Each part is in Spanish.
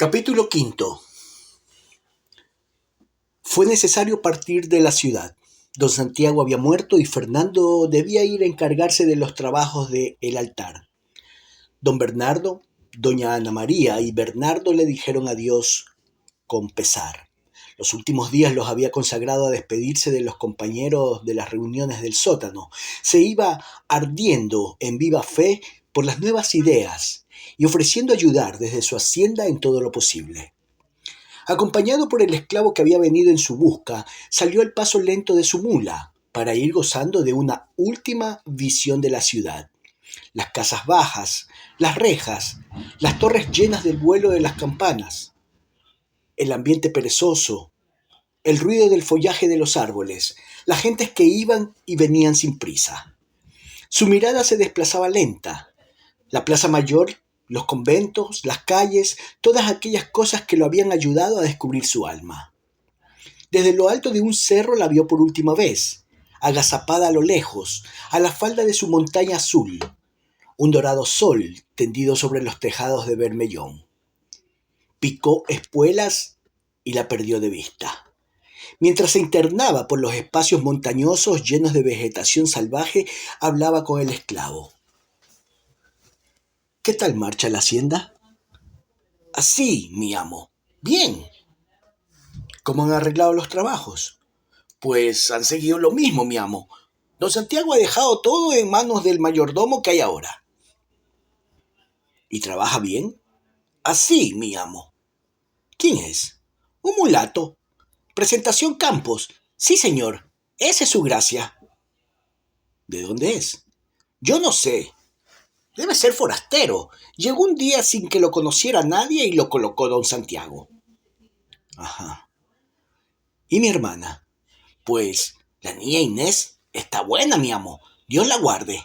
Capítulo quinto. Fue necesario partir de la ciudad. Don Santiago había muerto y Fernando debía ir a encargarse de los trabajos de el altar. Don Bernardo, doña Ana María y Bernardo le dijeron adiós con pesar. Los últimos días los había consagrado a despedirse de los compañeros de las reuniones del sótano. Se iba ardiendo en viva fe por las nuevas ideas y ofreciendo ayudar desde su hacienda en todo lo posible. Acompañado por el esclavo que había venido en su busca, salió al paso lento de su mula para ir gozando de una última visión de la ciudad. Las casas bajas, las rejas, las torres llenas del vuelo de las campanas, el ambiente perezoso, el ruido del follaje de los árboles, las gentes que iban y venían sin prisa. Su mirada se desplazaba lenta. La plaza mayor, los conventos, las calles, todas aquellas cosas que lo habían ayudado a descubrir su alma. Desde lo alto de un cerro la vio por última vez, agazapada a lo lejos, a la falda de su montaña azul, un dorado sol tendido sobre los tejados de Bermellón. Picó espuelas y la perdió de vista. Mientras se internaba por los espacios montañosos llenos de vegetación salvaje, hablaba con el esclavo. ¿Qué tal marcha la hacienda? Así, mi amo. Bien. ¿Cómo han arreglado los trabajos? Pues han seguido lo mismo, mi amo. Don Santiago ha dejado todo en manos del mayordomo que hay ahora. ¿Y trabaja bien? Así, mi amo. ¿Quién es? Un mulato. Presentación Campos. Sí, señor. Esa es su gracia. ¿De dónde es? Yo no sé. Debe ser forastero. Llegó un día sin que lo conociera nadie y lo colocó don Santiago. Ajá. ¿Y mi hermana? Pues la niña Inés está buena, mi amo. Dios la guarde.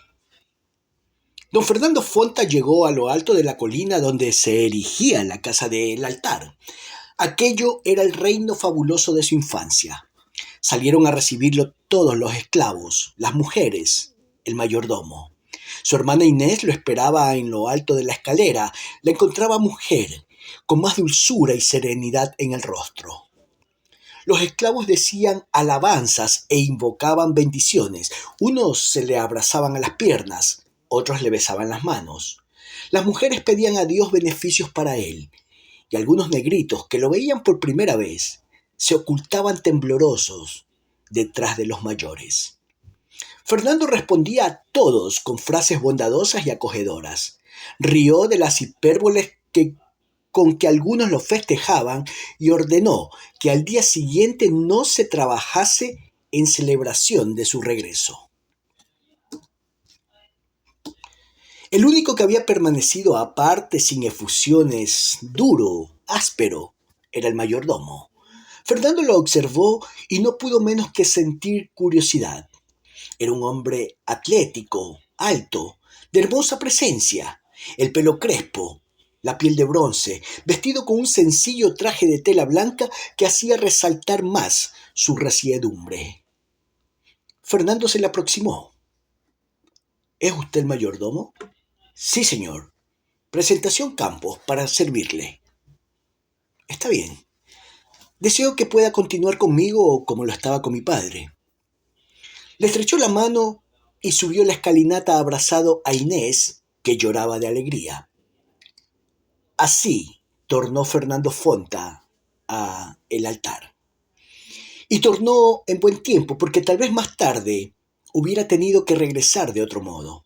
Don Fernando Fonta llegó a lo alto de la colina donde se erigía la casa del altar. Aquello era el reino fabuloso de su infancia. Salieron a recibirlo todos los esclavos, las mujeres, el mayordomo. Su hermana Inés lo esperaba en lo alto de la escalera. La encontraba mujer, con más dulzura y serenidad en el rostro. Los esclavos decían alabanzas e invocaban bendiciones. Unos se le abrazaban a las piernas, otros le besaban las manos. Las mujeres pedían a Dios beneficios para él, y algunos negritos que lo veían por primera vez se ocultaban temblorosos detrás de los mayores. Fernando respondía a todos con frases bondadosas y acogedoras. Rió de las hipérboles con que algunos lo festejaban y ordenó que al día siguiente no se trabajase en celebración de su regreso. El único que había permanecido aparte sin efusiones, duro, áspero, era el mayordomo. Fernando lo observó y no pudo menos que sentir curiosidad. Era un hombre atlético, alto, de hermosa presencia, el pelo crespo, la piel de bronce, vestido con un sencillo traje de tela blanca que hacía resaltar más su resiedumbre. Fernando se le aproximó. ¿Es usted el mayordomo? Sí, señor. Presentación Campos, para servirle. Está bien. Deseo que pueda continuar conmigo como lo estaba con mi padre. Le estrechó la mano y subió la escalinata abrazado a Inés, que lloraba de alegría. Así tornó Fernando Fonta a el altar. Y tornó en buen tiempo, porque tal vez más tarde hubiera tenido que regresar de otro modo.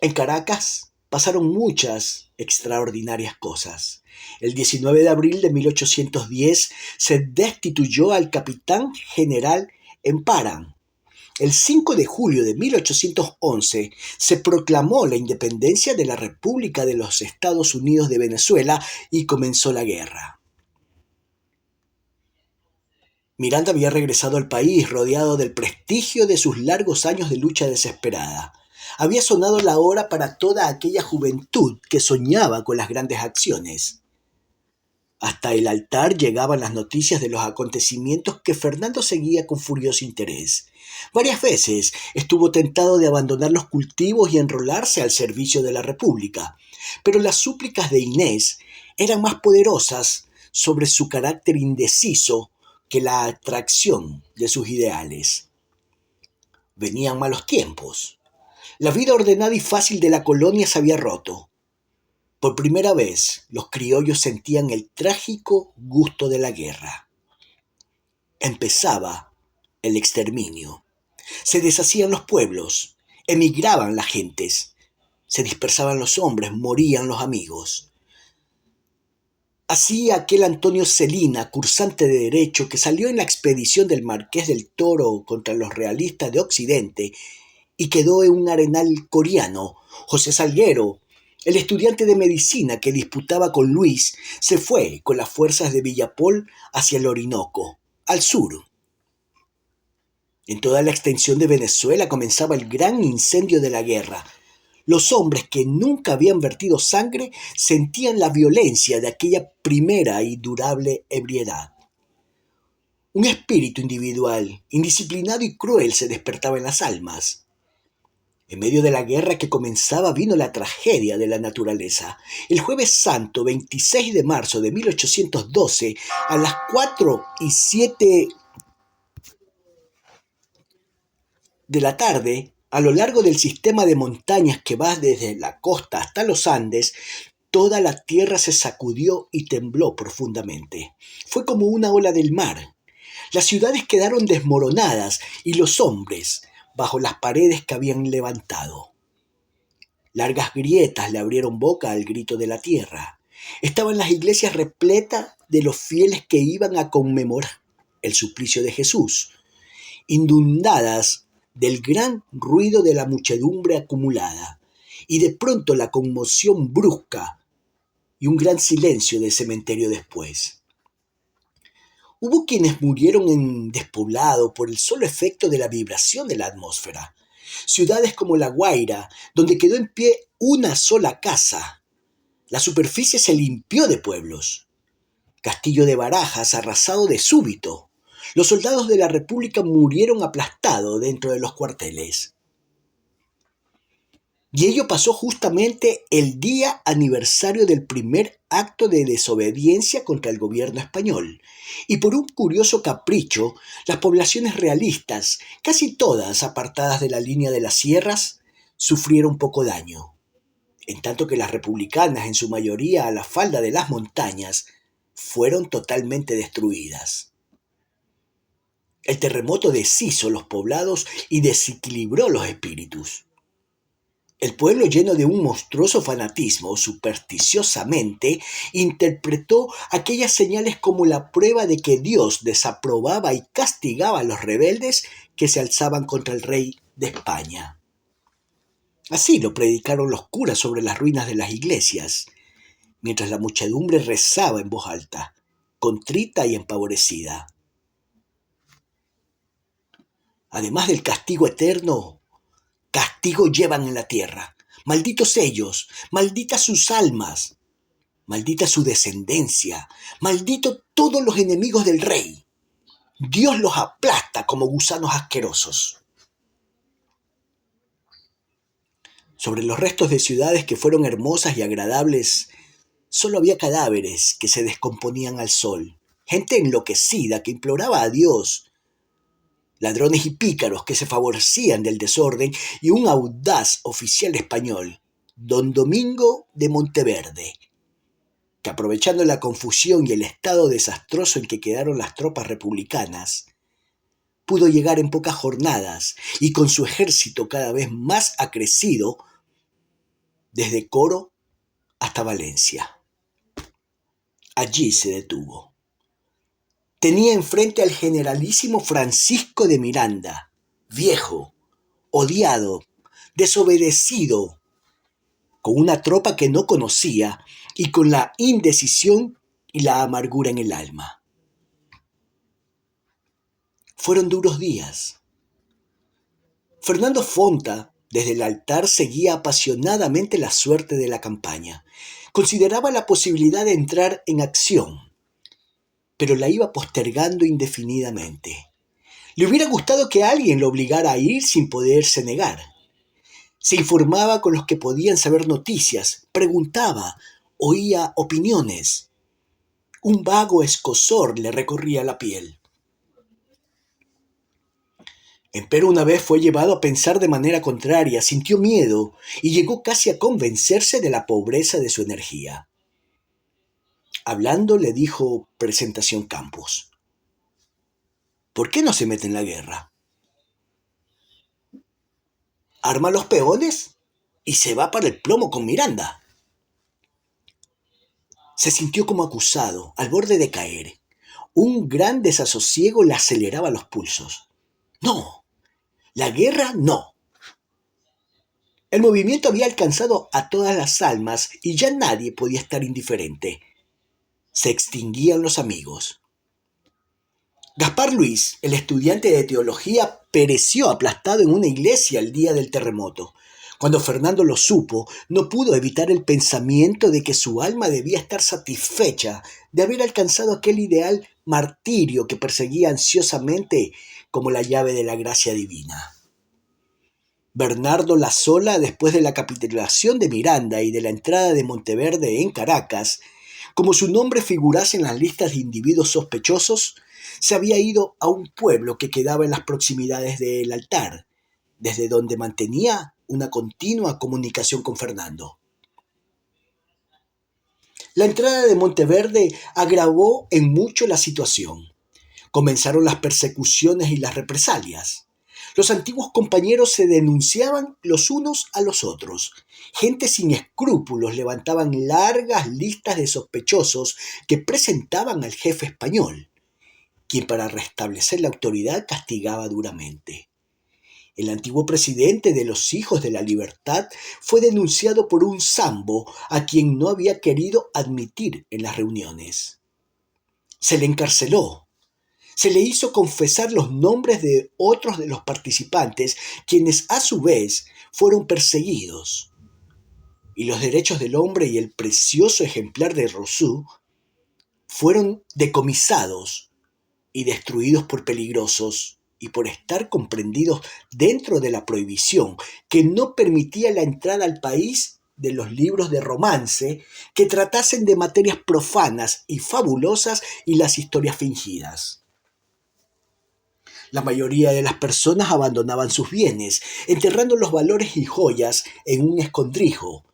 En Caracas pasaron muchas extraordinarias cosas. El 19 de abril de 1810 se destituyó al capitán general Emparan. El 5 de julio de 1811 se proclamó la independencia de la República de los Estados Unidos de Venezuela y comenzó la guerra. Miranda había regresado al país rodeado del prestigio de sus largos años de lucha desesperada. Había sonado la hora para toda aquella juventud que soñaba con las grandes acciones. Hasta el altar llegaban las noticias de los acontecimientos que Fernando seguía con furioso interés. Varias veces estuvo tentado de abandonar los cultivos y enrolarse al servicio de la República, pero las súplicas de Inés eran más poderosas sobre su carácter indeciso que la atracción de sus ideales. Venían malos tiempos. La vida ordenada y fácil de la colonia se había roto. Por primera vez, los criollos sentían el trágico gusto de la guerra. Empezaba el exterminio. Se deshacían los pueblos, emigraban las gentes, se dispersaban los hombres, morían los amigos. Así aquel Antonio Celina, cursante de Derecho, que salió en la expedición del Marqués del Toro contra los realistas de Occidente y quedó en un arenal coreano, José Salguero, el estudiante de medicina que disputaba con Luis, se fue con las fuerzas de Villapol hacia el Orinoco, al sur. En toda la extensión de Venezuela comenzaba el gran incendio de la guerra. Los hombres que nunca habían vertido sangre sentían la violencia de aquella primera y durable ebriedad. Un espíritu individual, indisciplinado y cruel se despertaba en las almas. En medio de la guerra que comenzaba vino la tragedia de la naturaleza. El jueves santo, 26 de marzo de 1812, a las 4:07 de la tarde, a lo largo del sistema de montañas que va desde la costa hasta los Andes, toda la tierra se sacudió y tembló profundamente. Fue como una ola del mar. Las ciudades quedaron desmoronadas y los hombres bajo las paredes que habían levantado. Largas grietas le abrieron boca al grito de la tierra. Estaban las iglesias repletas de los fieles que iban a conmemorar el suplicio de Jesús, inundadas del gran ruido de la muchedumbre acumulada, y de pronto la conmoción brusca y un gran silencio del cementerio después. Hubo quienes murieron en despoblado por el solo efecto de la vibración de la atmósfera. Ciudades como La Guaira, donde quedó en pie una sola casa. La superficie se limpió de pueblos. Castillo de Barajas arrasado de súbito. Los soldados de la República murieron aplastados dentro de los cuarteles. Y ello pasó justamente el día aniversario del primer acto de desobediencia contra el gobierno español. Y por un curioso capricho, las poblaciones realistas, casi todas apartadas de la línea de las sierras, sufrieron poco daño, en tanto que las republicanas, en su mayoría a la falda de las montañas, fueron totalmente destruidas. El terremoto deshizo los poblados y desequilibró los espíritus. El pueblo, lleno de un monstruoso fanatismo, supersticiosamente interpretó aquellas señales como la prueba de que Dios desaprobaba y castigaba a los rebeldes que se alzaban contra el rey de España. Así lo predicaron los curas sobre las ruinas de las iglesias, mientras la muchedumbre rezaba en voz alta, contrita y empavorecida. Además del castigo eterno, castigo llevan en la tierra. Malditos ellos, malditas sus almas, maldita su descendencia, malditos todos los enemigos del rey. Dios los aplasta como gusanos asquerosos. Sobre los restos de ciudades que fueron hermosas y agradables, solo había cadáveres que se descomponían al sol, gente enloquecida que imploraba a Dios, ladrones y pícaros que se favorecían del desorden y un audaz oficial español, don Domingo de Monteverde, que aprovechando la confusión y el estado desastroso en que quedaron las tropas republicanas, pudo llegar en pocas jornadas y con su ejército cada vez más acrecido desde Coro hasta Valencia. Allí se detuvo. Tenía enfrente al generalísimo Francisco de Miranda, viejo, odiado, desobedecido, con una tropa que no conocía y con la indecisión y la amargura en el alma. Fueron duros días. Fernando Fonta, desde el altar, seguía apasionadamente la suerte de la campaña. Consideraba la posibilidad de entrar en acción, pero la iba postergando indefinidamente. Le hubiera gustado que alguien lo obligara a ir sin poderse negar. Se informaba con los que podían saber noticias, preguntaba, oía opiniones. Un vago escozor le recorría la piel. Empero una vez fue llevado a pensar de manera contraria, sintió miedo y llegó casi a convencerse de la pobreza de su energía. Hablando le dijo Presentación Campos: ¿por qué no se mete en la guerra? Arma los peones y se va para el plomo con Miranda. Se sintió como acusado, al borde de caer. Un gran desasosiego le aceleraba los pulsos. No, la guerra no. El movimiento había alcanzado a todas las almas y ya nadie podía estar indiferente. Se extinguían los amigos. Gaspar Luis, el estudiante de teología, pereció aplastado en una iglesia el día del terremoto. Cuando Fernando lo supo, no pudo evitar el pensamiento de que su alma debía estar satisfecha de haber alcanzado aquel ideal martirio que perseguía ansiosamente como la llave de la gracia divina. Bernardo Lazola, después de la capitulación de Miranda y de la entrada de Monteverde en Caracas, como su nombre figurase en las listas de individuos sospechosos, se había ido a un pueblo que quedaba en las proximidades del altar, desde donde mantenía una continua comunicación con Fernando. La entrada de Monteverde agravó en mucho la situación. Comenzaron las persecuciones y las represalias. Los antiguos compañeros se denunciaban los unos a los otros. Gente sin escrúpulos levantaban largas listas de sospechosos que presentaban al jefe español, quien para restablecer la autoridad castigaba duramente. El antiguo presidente de los Hijos de la Libertad fue denunciado por un sambo a quien no había querido admitir en las reuniones. Se le encarceló. Se le hizo confesar los nombres de otros de los participantes, quienes a su vez fueron perseguidos. Y los derechos del hombre y el precioso ejemplar de Rousseau fueron decomisados y destruidos por peligrosos y por estar comprendidos dentro de la prohibición que no permitía la entrada al país de los libros de romance que tratasen de materias profanas y fabulosas y las historias fingidas. La mayoría de las personas abandonaban sus bienes, enterrando los valores y joyas en un escondrijo,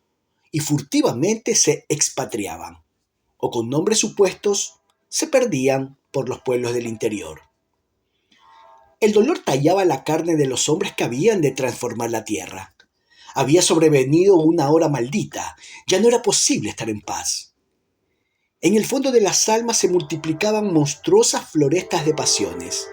y furtivamente se expatriaban, o con nombres supuestos se perdían por los pueblos del interior. El dolor tallaba la carne de los hombres que habían de transformar la tierra. Había sobrevenido una hora maldita, ya no era posible estar en paz. En el fondo de las almas se multiplicaban monstruosas florestas de pasiones.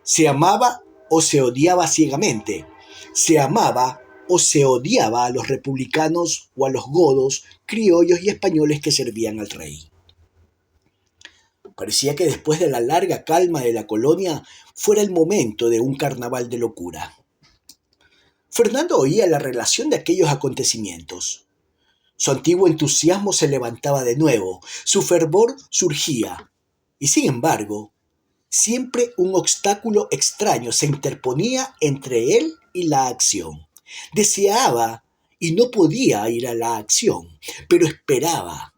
Se amaba o se odiaba ciegamente. Se amaba o se odiaba a los republicanos o a los godos, criollos y españoles que servían al rey. Parecía que después de la larga calma de la colonia fuera el momento de un carnaval de locura. Fernando oía la relación de aquellos acontecimientos. Su antiguo entusiasmo se levantaba de nuevo, su fervor surgía, y sin embargo, siempre un obstáculo extraño se interponía entre él y la acción. Deseaba y no podía ir a la acción, pero esperaba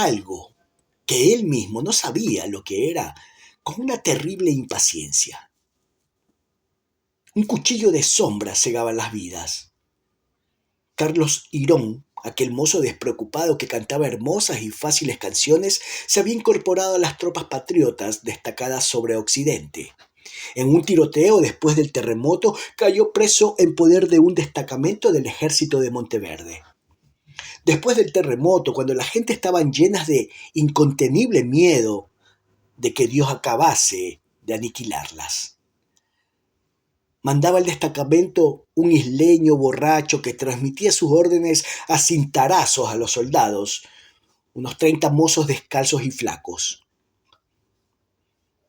algo que él mismo no sabía lo que era, con una terrible impaciencia. Un cuchillo de sombra cegaba las vidas. Carlos Hirón, aquel mozo despreocupado que cantaba hermosas y fáciles canciones, se había incorporado a las tropas patriotas destacadas sobre Occidente. En un tiroteo después del terremoto cayó preso en poder de un destacamento del ejército de Monteverde. Después del terremoto, cuando la gente estaba llenas de incontenible miedo de que Dios acabase de aniquilarlas, mandaba al destacamento un isleño borracho que transmitía sus órdenes a cintarazos a los soldados, unos 30 mozos descalzos y flacos.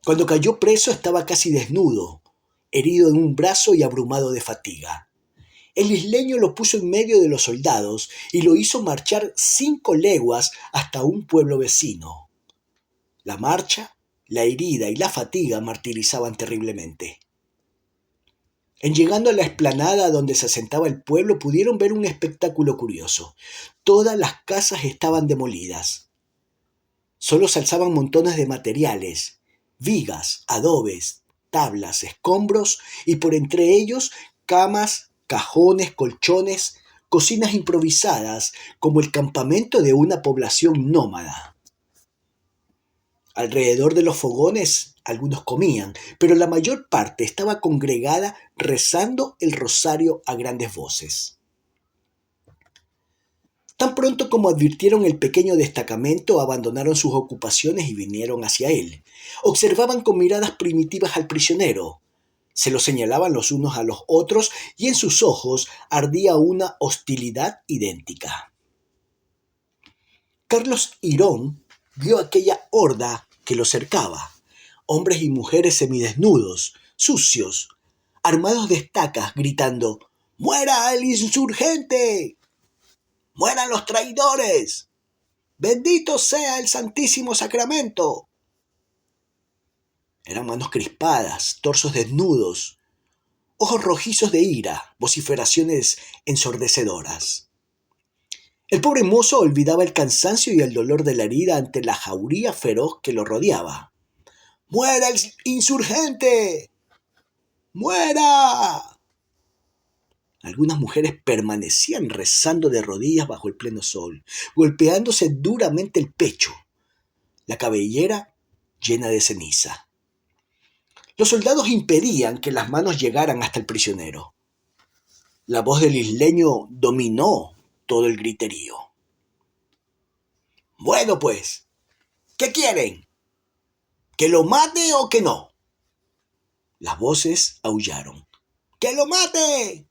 Cuando cayó preso estaba casi desnudo, herido en un brazo y abrumado de fatiga. El isleño lo puso en medio de los soldados y lo hizo marchar 5 leguas hasta un pueblo vecino. La marcha, la herida y la fatiga martirizaban terriblemente. En llegando a la explanada donde se asentaba el pueblo, pudieron ver un espectáculo curioso. Todas las casas estaban demolidas. Solo se alzaban montones de materiales, vigas, adobes, tablas, escombros y por entre ellos camas, cajones, colchones, cocinas improvisadas como el campamento de una población nómada. Alrededor de los fogones algunos comían, pero la mayor parte estaba congregada rezando el rosario a grandes voces. Tan pronto como advirtieron el pequeño destacamento, abandonaron sus ocupaciones y vinieron hacia él. Observaban con miradas primitivas al prisionero. Se lo señalaban los unos a los otros y en sus ojos ardía una hostilidad idéntica. Carlos Hirón vio aquella horda que lo cercaba. Hombres y mujeres semidesnudos, sucios, armados de estacas, gritando «¡Muera el insurgente! ¡Mueran los traidores! ¡Bendito sea el Santísimo Sacramento!». Eran manos crispadas, torsos desnudos, ojos rojizos de ira, vociferaciones ensordecedoras. El pobre mozo olvidaba el cansancio y el dolor de la herida ante la jauría feroz que lo rodeaba. «¡Muera el insurgente! ¡Muera!». Algunas mujeres permanecían rezando de rodillas bajo el pleno sol, golpeándose duramente el pecho, la cabellera llena de ceniza. Los soldados impedían que las manos llegaran hasta el prisionero. La voz del isleño dominó todo el griterío. «Bueno, pues, ¿qué quieren? ¿Que lo mate o que no?». Las voces aullaron. «¡Que lo mate!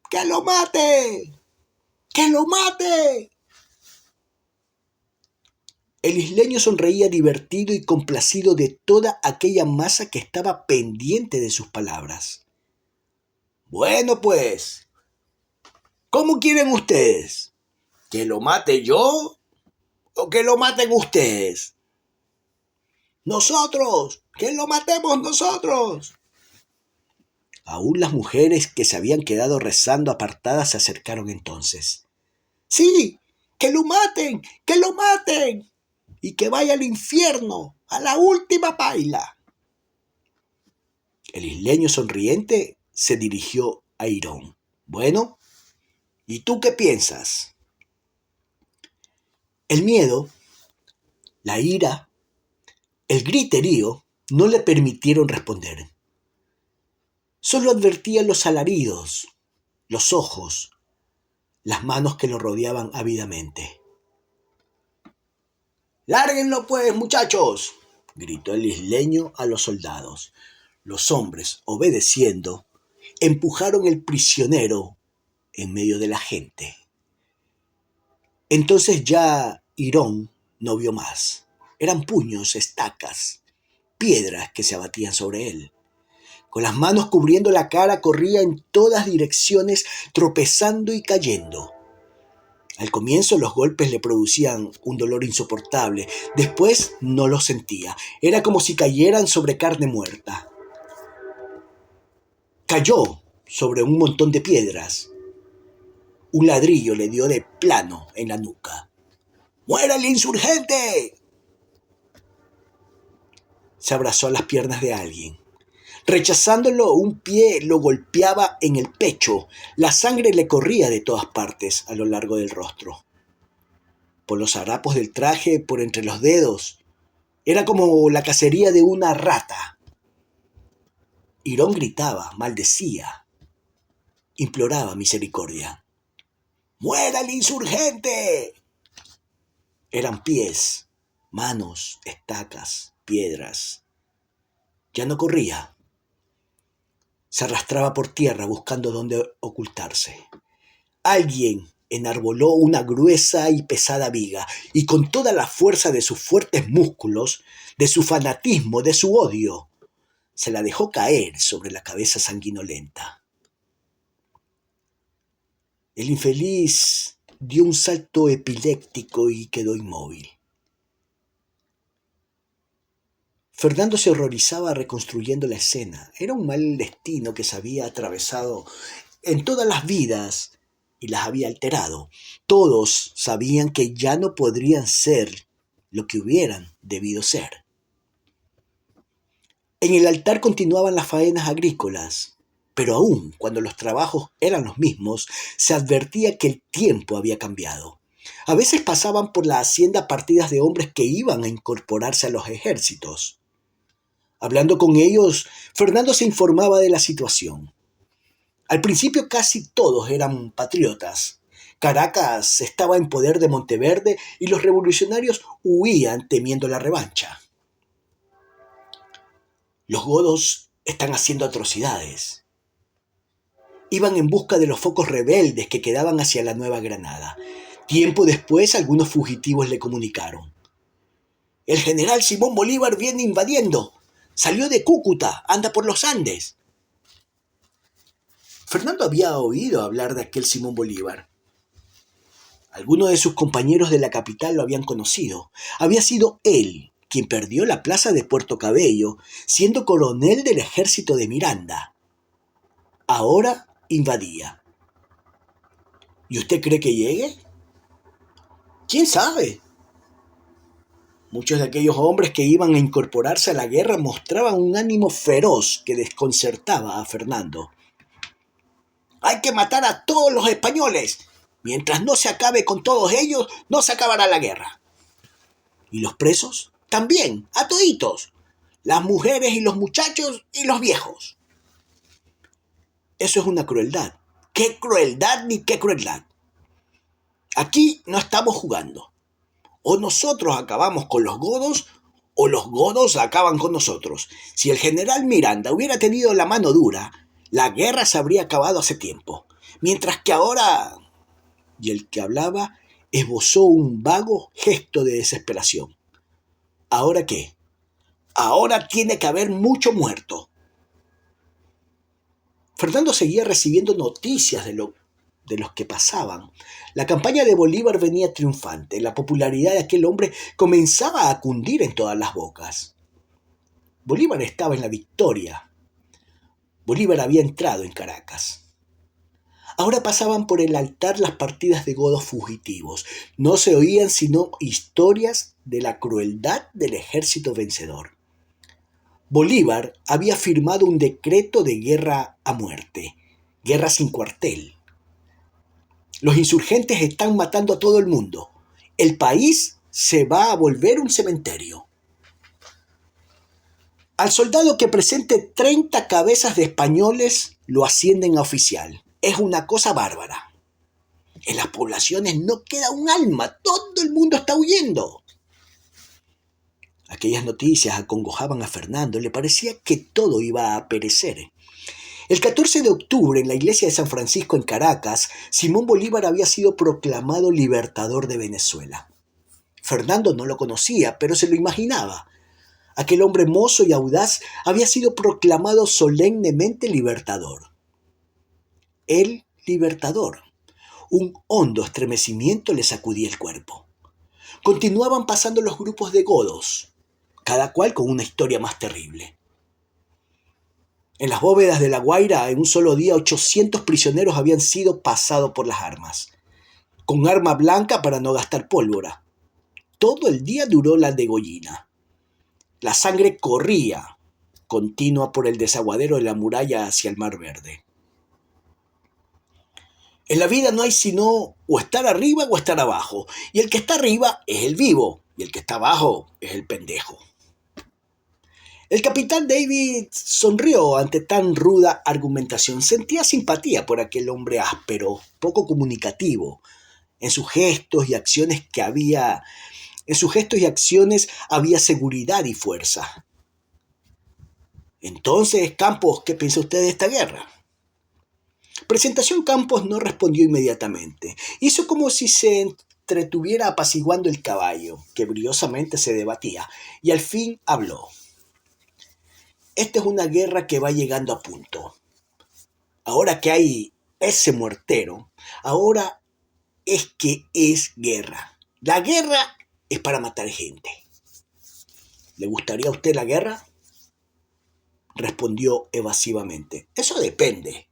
¡Que lo mate! ¡Que lo mate!». El isleño sonreía divertido y complacido de toda aquella masa que estaba pendiente de sus palabras. «Bueno, pues, ¿cómo quieren ustedes? ¿Que lo mate yo o que lo maten ustedes?». «Nosotros, que lo matemos nosotros». Aún las mujeres que se habían quedado rezando apartadas se acercaron entonces. «Sí, que lo maten, que lo maten, y que vaya al infierno, a la última paila». El isleño sonriente se dirigió a Hirón. «Bueno, ¿y tú qué piensas?». El miedo, la ira, el griterío no le permitieron responder. Solo advertía los alaridos, los ojos, las manos que lo rodeaban ávidamente. «¡Lárguenlo pues, muchachos!», gritó el isleño a los soldados. Los hombres, obedeciendo, empujaron el prisionero en medio de la gente. Entonces ya Hirón no vio más. Eran puños, estacas, piedras que se abatían sobre él. Con las manos cubriendo la cara corría en todas direcciones, tropezando y cayendo. Al comienzo los golpes le producían un dolor insoportable. Después no lo sentía. Era como si cayeran sobre carne muerta. Cayó sobre un montón de piedras. Un ladrillo le dio de plano en la nuca. «¡Muera el insurgente!». Se abrazó a las piernas de alguien. Rechazándolo, un pie lo golpeaba en el pecho. La sangre le corría de todas partes a lo largo del rostro. Por los harapos del traje, por entre los dedos. Era como la cacería de una rata. Hirón gritaba, maldecía, imploraba misericordia. «¡Muera el insurgente!». Eran pies, manos, estacas, piedras. Ya no corría. Se arrastraba por tierra buscando dónde ocultarse. Alguien enarboló una gruesa y pesada viga, y con toda la fuerza de sus fuertes músculos, de su fanatismo, de su odio, se la dejó caer sobre la cabeza sanguinolenta. El infeliz dio un salto epiléptico y quedó inmóvil. Fernando se horrorizaba reconstruyendo la escena. Era un mal destino que se había atravesado en todas las vidas y las había alterado. Todos sabían que ya no podrían ser lo que hubieran debido ser. En el altar continuaban las faenas agrícolas, pero aún cuando los trabajos eran los mismos, se advertía que el tiempo había cambiado. A veces pasaban por la hacienda partidas de hombres que iban a incorporarse a los ejércitos. Hablando con ellos, Fernando se informaba de la situación. Al principio casi todos eran patriotas. Caracas estaba en poder de Monteverde y los revolucionarios huían temiendo la revancha. Los godos están haciendo atrocidades. Iban en busca de los focos rebeldes que quedaban hacia la Nueva Granada. Tiempo después, algunos fugitivos le comunicaron: el general Simón Bolívar viene invadiendo. Salió de Cúcuta, anda por los Andes. Fernando había oído hablar de aquel Simón Bolívar. Algunos de sus compañeros de la capital lo habían conocido. Había sido él quien perdió la plaza de Puerto Cabello, siendo coronel del ejército de Miranda. Ahora invadía. ¿Y usted cree que llegue? ¿Quién sabe? Muchos de aquellos hombres que iban a incorporarse a la guerra mostraban un ánimo feroz que desconcertaba a Fernando. Hay que matar a todos los españoles. Mientras no se acabe con todos ellos, no se acabará la guerra. ¿Y los presos? También, a toditos. Las mujeres y los muchachos y los viejos. Eso es una crueldad. ¿Qué crueldad ni qué crueldad? Aquí no estamos jugando. O nosotros acabamos con los godos, o los godos acaban con nosotros. Si el general Miranda hubiera tenido la mano dura, la guerra se habría acabado hace tiempo. Mientras que ahora... Y el que hablaba esbozó un vago gesto de desesperación. ¿Ahora qué? Ahora tiene que haber mucho muerto. Fernando seguía recibiendo noticias de los que pasaban. La campaña de Bolívar venía triunfante. La popularidad de aquel hombre comenzaba a cundir en todas las bocas. Bolívar estaba en la victoria. Bolívar había entrado en Caracas. Ahora pasaban por el altar las partidas de godos fugitivos. No se oían sino historias de la crueldad del ejército vencedor. Bolívar había firmado un decreto de guerra a muerte, guerra sin cuartel. Los insurgentes están matando a todo el mundo. El país se va a volver un cementerio. Al soldado que presente 30 cabezas de españoles lo ascienden a oficial. Es una cosa bárbara. En las poblaciones no queda un alma, todo el mundo está huyendo. Aquellas noticias acongojaban a Fernando, le parecía que todo iba a perecer. El 14 de octubre, en la iglesia de San Francisco en Caracas, Simón Bolívar había sido proclamado libertador de Venezuela. Fernando no lo conocía, pero se lo imaginaba. Aquel hombre mozo y audaz había sido proclamado solemnemente libertador. El libertador. Un hondo estremecimiento le sacudía el cuerpo. Continuaban pasando los grupos de godos, cada cual con una historia más terrible. En las bóvedas de La Guaira, en un solo día, 800 prisioneros habían sido pasados por las armas, con arma blanca para no gastar pólvora. Todo el día duró la degollina. La sangre corría, continua por el desaguadero de la muralla hacia el Mar Verde. En la vida no hay sino o estar arriba o estar abajo, y el que está arriba es el vivo, y el que está abajo es el pendejo. El capitán David sonrió ante tan ruda argumentación. Sentía simpatía por aquel hombre áspero, poco comunicativo. En sus gestos y acciones había seguridad y fuerza. Entonces, Campos, ¿qué piensa usted de esta guerra? Presentación Campos no respondió inmediatamente. Hizo como si se entretuviera apaciguando el caballo, que briosamente se debatía, y al fin habló. Esta es una guerra que va llegando a punto. Ahora que hay ese muertero, ahora es que es guerra. La guerra es para matar gente. ¿Le gustaría a usted la guerra? Respondió evasivamente. Eso depende.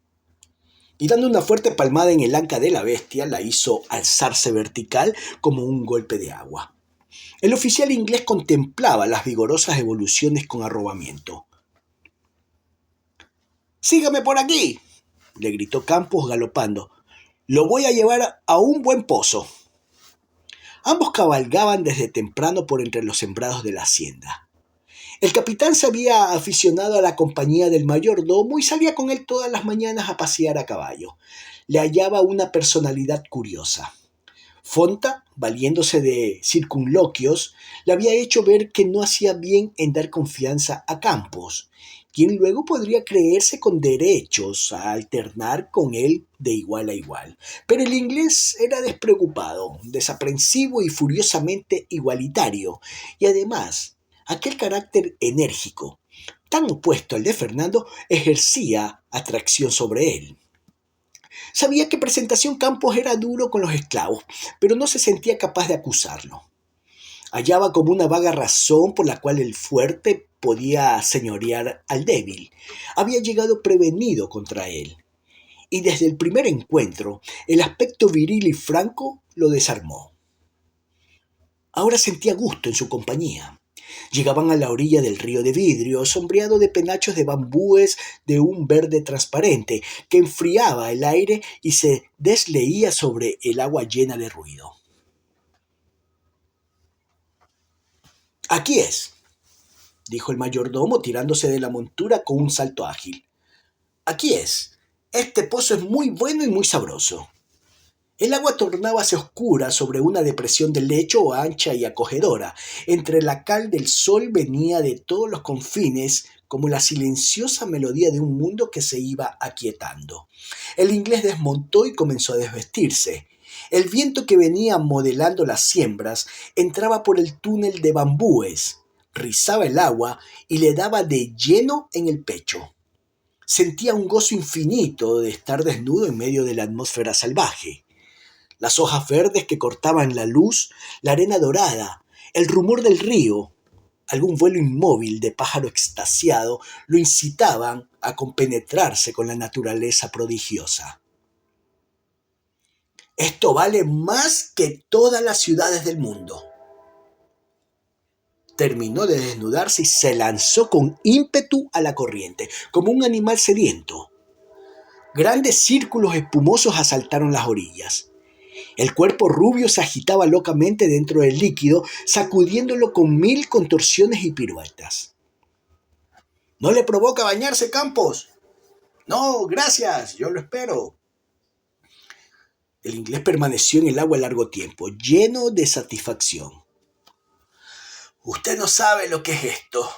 Y dando una fuerte palmada en el anca de la bestia, la hizo alzarse vertical como un golpe de agua. El oficial inglés contemplaba las vigorosas evoluciones con arrobamiento. «¡Sígame por aquí!», le gritó Campos galopando. «Lo voy a llevar a un buen pozo». Ambos cabalgaban desde temprano por entre los sembrados de la hacienda. El capitán se había aficionado a la compañía del mayordomo y salía con él todas las mañanas a pasear a caballo. Le hallaba una personalidad curiosa. Fonta, valiéndose de circunloquios, le había hecho ver que no hacía bien en dar confianza a Campos, quien luego podría creerse con derechos a alternar con él de igual a igual. Pero el inglés era despreocupado, desaprensivo y furiosamente igualitario, y además aquel carácter enérgico, tan opuesto al de Fernando, ejercía atracción sobre él. Sabía que Presentación Campos era duro con los esclavos, pero no se sentía capaz de acusarlo. Hallaba como una vaga razón por la cual el fuerte podía señorear al débil. Había llegado prevenido contra él. Y desde el primer encuentro, el aspecto viril y franco lo desarmó. Ahora sentía gusto en su compañía. Llegaban a la orilla del río de vidrio, sombreado de penachos de bambúes de un verde transparente, que enfriaba el aire y se desleía sobre el agua llena de ruido. «Aquí es», dijo el mayordomo tirándose de la montura con un salto ágil. «Aquí es. Este pozo es muy bueno y muy sabroso». El agua tornábase oscura sobre una depresión del lecho ancha y acogedora. Entre la cal del sol venía de todos los confines como la silenciosa melodía de un mundo que se iba aquietando. El inglés desmontó y comenzó a desvestirse. El viento que venía modelando las siembras entraba por el túnel de bambúes, rizaba el agua y le daba de lleno en el pecho. Sentía un gozo infinito de estar desnudo en medio de la atmósfera salvaje. Las hojas verdes que cortaban la luz, la arena dorada, el rumor del río, algún vuelo inmóvil de pájaro extasiado lo incitaban a compenetrarse con la naturaleza prodigiosa. «Esto vale más que todas las ciudades del mundo». Terminó de desnudarse y se lanzó con ímpetu a la corriente, como un animal sediento. Grandes círculos espumosos asaltaron las orillas. El cuerpo rubio se agitaba locamente dentro del líquido, sacudiéndolo con 1000 contorsiones y piruetas. «¿No le provoca bañarse, Campos?» «No, gracias, yo lo espero». El inglés permaneció en el agua largo tiempo, lleno de satisfacción. «Usted no sabe lo que es esto.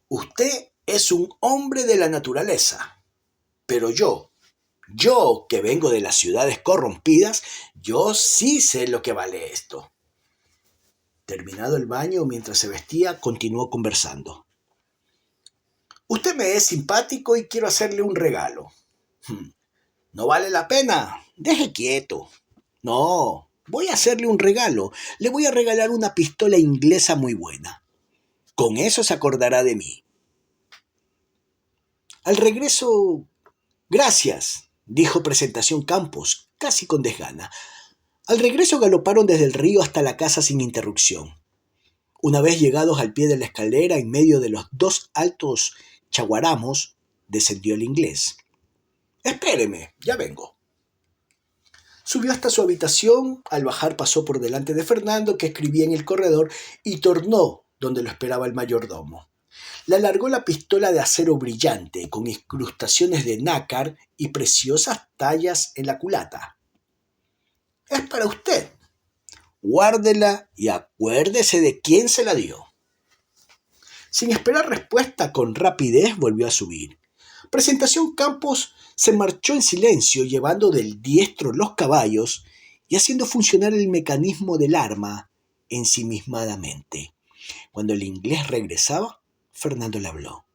Usted es un hombre de la naturaleza, pero yo que vengo de las ciudades corrompidas, yo sí sé lo que vale esto». Terminado el baño, mientras se vestía, continuó conversando. «Usted me es simpático y quiero hacerle un regalo». «No vale la pena. Deje quieto». «No, voy a hacerle un regalo. Le voy a regalar una pistola inglesa muy buena. Con eso se acordará de mí». Al regreso... «Gracias», dijo Presentación Campos, casi con desgana. Al regreso galoparon desde el río hasta la casa sin interrupción. Una vez llegados al pie de la escalera, en medio de los 2 altos chaguaramos, descendió el inglés. «Espéreme, ya vengo». Subió hasta su habitación. Al bajar pasó por delante de Fernando, que escribía en el corredor, y tornó donde lo esperaba el mayordomo. Le alargó la pistola de acero brillante, con incrustaciones de nácar y preciosas tallas en la culata. «Es para usted. Guárdela y acuérdese de quién se la dio». Sin esperar respuesta, con rapidez volvió a subir. Presentación Campos se marchó en silencio, llevando del diestro los caballos y haciendo funcionar el mecanismo del arma ensimismadamente. Cuando el inglés regresaba, Fernando le habló.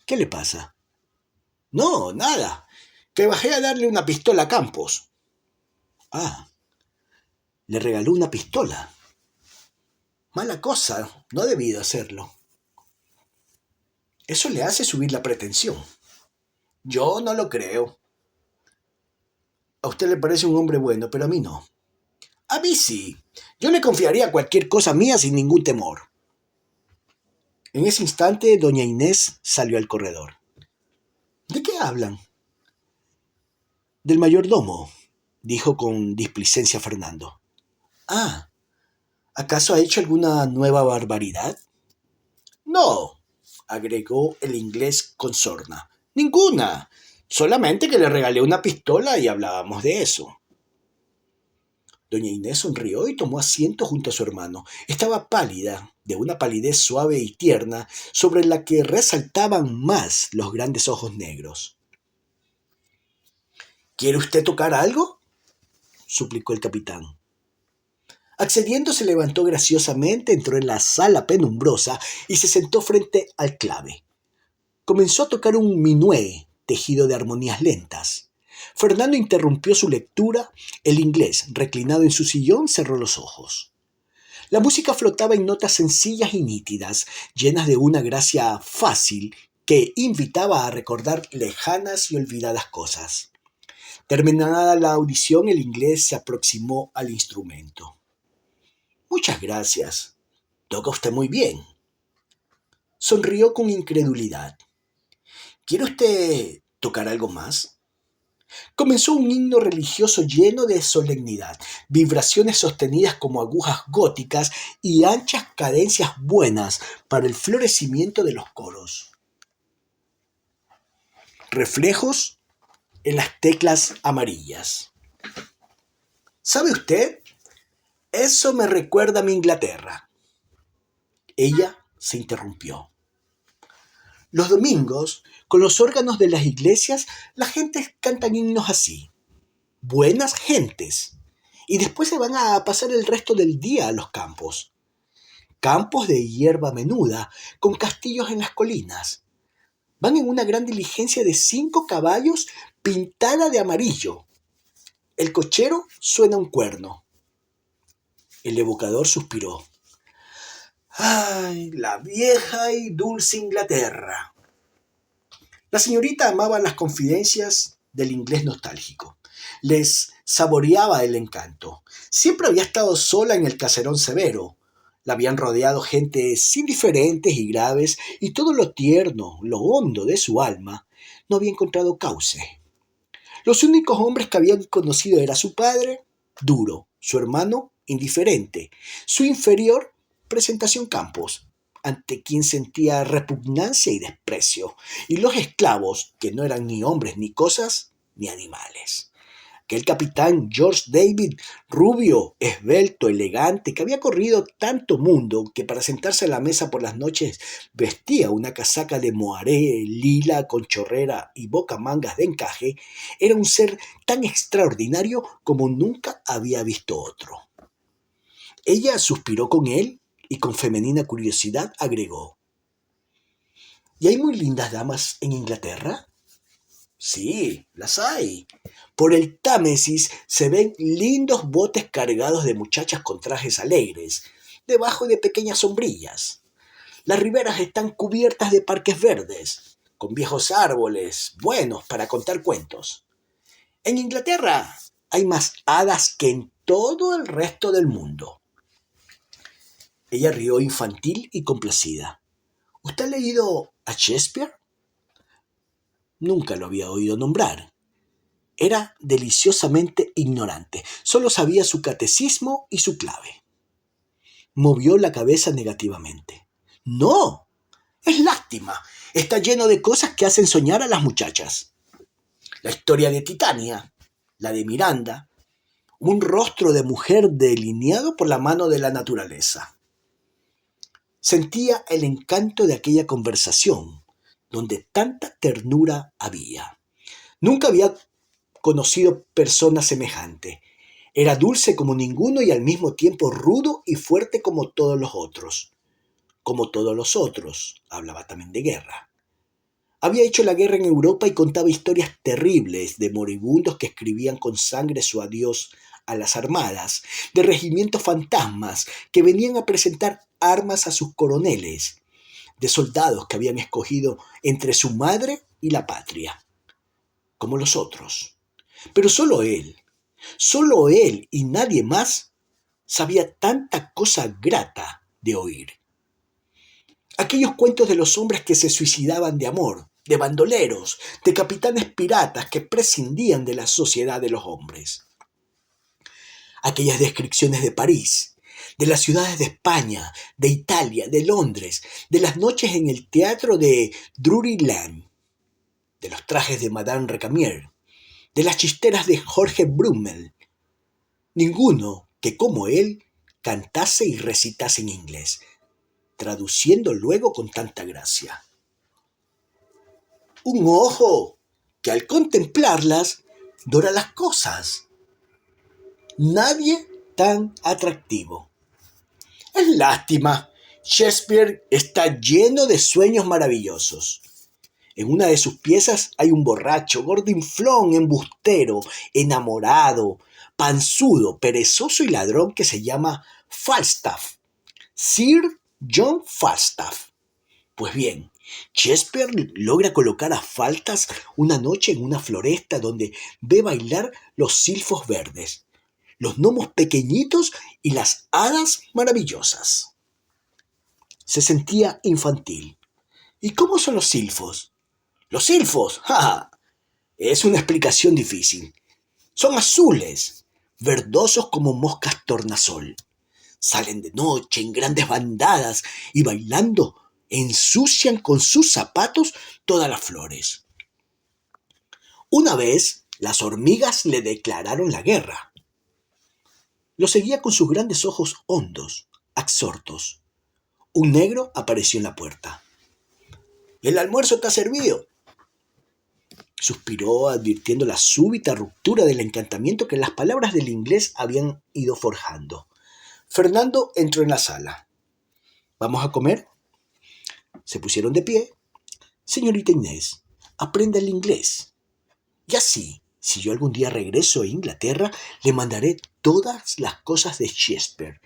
«¿Qué le pasa?» «No, nada. Que bajé a darle una pistola a Campos». «Ah, le regaló una pistola». Mala cosa, no ha debido hacerlo. Eso le hace subir la pretensión. Yo no lo creo. A usted le parece un hombre bueno, pero a mí no. A mí sí. Yo le confiaría cualquier cosa mía sin ningún temor. En ese instante, doña Inés salió al corredor. ¿De qué hablan? Del mayordomo, dijo con displicencia Fernando. Ah, ¿acaso ha hecho alguna nueva barbaridad? No, agregó el inglés con sorna. Ninguna. Solamente que le regalé una pistola y hablábamos de eso. Doña Inés sonrió y tomó asiento junto a su hermano. Estaba pálida, de una palidez suave y tierna, sobre la que resaltaban más los grandes ojos negros. ¿Quiere usted tocar algo? Suplicó el capitán. Accediendo, se levantó graciosamente, entró en la sala penumbrosa y se sentó frente al clave. Comenzó a tocar un minué tejido de armonías lentas. Fernando interrumpió su lectura. El inglés, reclinado en su sillón, cerró los ojos. La música flotaba en notas sencillas y nítidas, llenas de una gracia fácil que invitaba a recordar lejanas y olvidadas cosas. Terminada la audición, el inglés se aproximó al instrumento. Muchas gracias. Toca usted muy bien. Sonrió con incredulidad. ¿Quiere usted tocar algo más? Comenzó un himno religioso lleno de solemnidad, vibraciones sostenidas como agujas góticas y anchas cadencias buenas para el florecimiento de los coros. Reflejos en las teclas amarillas. ¿Sabe usted? Eso me recuerda a mi Inglaterra. Ella se interrumpió. Los domingos, con los órganos de las iglesias, las gentes cantan himnos así. Buenas gentes. Y después se van a pasar el resto del día a los campos. Campos de hierba menuda, con castillos en las colinas. Van en una gran diligencia de 5 caballos pintada de amarillo. El cochero suena un cuerno. El evocador suspiró. ¡Ay, la vieja y dulce Inglaterra! La señorita amaba las confidencias del inglés nostálgico. Les saboreaba el encanto. Siempre había estado sola en el caserón severo. La habían rodeado gentes indiferentes y graves, y todo lo tierno, lo hondo de su alma no había encontrado cauce. Los únicos hombres que habían conocido era su padre, duro, su hermano, indiferente, su inferior, Presentación Campos, ante quien sentía repugnancia y desprecio, y los esclavos, que no eran ni hombres ni cosas, ni animales. Aquel capitán George David, rubio, esbelto, elegante, que había corrido tanto mundo que para sentarse a la mesa por las noches vestía una casaca de moaré lila con chorrera y bocamangas de encaje, era un ser tan extraordinario como nunca había visto otro. Ella suspiró con él y con femenina curiosidad agregó: ¿Y hay muy lindas damas en Inglaterra? Sí, las hay. Por el Támesis se ven lindos botes cargados de muchachas con trajes alegres, debajo de pequeñas sombrillas. Las riberas están cubiertas de parques verdes, con viejos árboles, buenos para contar cuentos. En Inglaterra hay más hadas que en todo el resto del mundo. Ella rió infantil y complacida. ¿Usted ha leído a Shakespeare? Nunca lo había oído nombrar. Era deliciosamente ignorante. Solo sabía su catecismo y su clave. Movió la cabeza negativamente. No, es lástima. Está lleno de cosas que hacen soñar a las muchachas. La historia de Titania, la de Miranda, un rostro de mujer delineado por la mano de la naturaleza. Sentía el encanto de aquella conversación, donde tanta ternura había. Nunca había conocido persona semejante. Era dulce como ninguno y al mismo tiempo rudo y fuerte como todos los otros. Como todos los otros, hablaba también de guerra. Había hecho la guerra en Europa y contaba historias terribles de moribundos que escribían con sangre su adiós a las armadas, de regimientos fantasmas que venían a presentar armas a sus coroneles, de soldados que habían escogido entre su madre y la patria, como los otros. Pero solo él y nadie más sabía tanta cosa grata de oír. Aquellos cuentos de los hombres que se suicidaban de amor, de bandoleros, de capitanes piratas que prescindían de la sociedad de los hombres. Aquellas descripciones de París, de las ciudades de España, de Italia, de Londres, de las noches en el teatro de Drury Lane, de los trajes de Madame Recamier, de las chisteras de Jorge Brummel. Ninguno que, como él, cantase y recitase en inglés, traduciendo luego con tanta gracia. Un ojo que al contemplarlas dora las cosas. Nadie tan atractivo. Es lástima. Shakespeare está lleno de sueños maravillosos. En una de sus piezas hay un borracho, gordinflón, embustero, enamorado, panzudo, perezoso y ladrón que se llama Falstaff. Sir John Falstaff. Pues bien, Shakespeare logra colocar a Falstaff una noche en una floresta donde ve bailar los silfos verdes, los gnomos pequeñitos y las hadas maravillosas. Se sentía infantil. ¿Y cómo son los silfos? Los silfos, ¡ja! Es una explicación difícil. Son azules, verdosos como moscas tornasol. Salen de noche en grandes bandadas y bailando ensucian con sus zapatos todas las flores. Una vez las hormigas le declararon la guerra. Lo seguía con sus grandes ojos hondos, absortos. Un negro apareció en la puerta. «El almuerzo está servido», suspiró, advirtiendo la súbita ruptura del encantamiento que las palabras del inglés habían ido forjando. Fernando entró en la sala. «¿Vamos a comer?» Se pusieron de pie. «Señorita Inés, aprenda el inglés. Y así, si yo algún día regreso a Inglaterra, le mandaré todas las cosas de Shakespeare.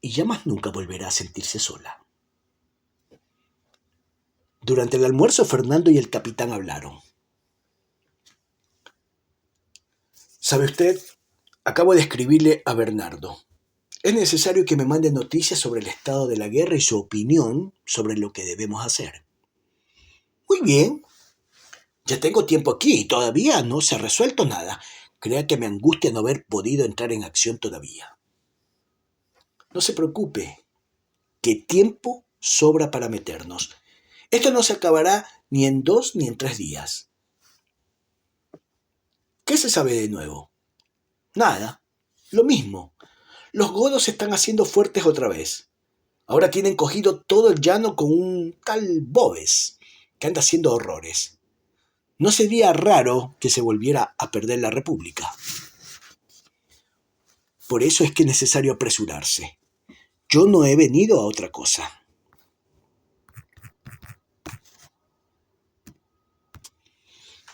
Y ya más nunca volverá a sentirse sola». Durante el almuerzo, Fernando y el capitán hablaron. «¿Sabe usted? Acabo de escribirle a Bernardo. Es necesario que me mande noticias sobre el estado de la guerra y su opinión sobre lo que debemos hacer». «Muy bien. Ya tengo tiempo aquí y todavía no se ha resuelto nada. Crea que me angustia no haber podido entrar en acción todavía». «No se preocupe, que tiempo sobra para meternos. Esto no se acabará ni en 2 ni en 3 días». «¿Qué se sabe de nuevo?» «Nada. Lo mismo. Los godos se están haciendo fuertes otra vez. Ahora tienen cogido todo el llano con un tal Boves, que anda haciendo horrores. No sería raro que se volviera a perder la República. Por eso es que es necesario apresurarse. Yo no he venido a otra cosa».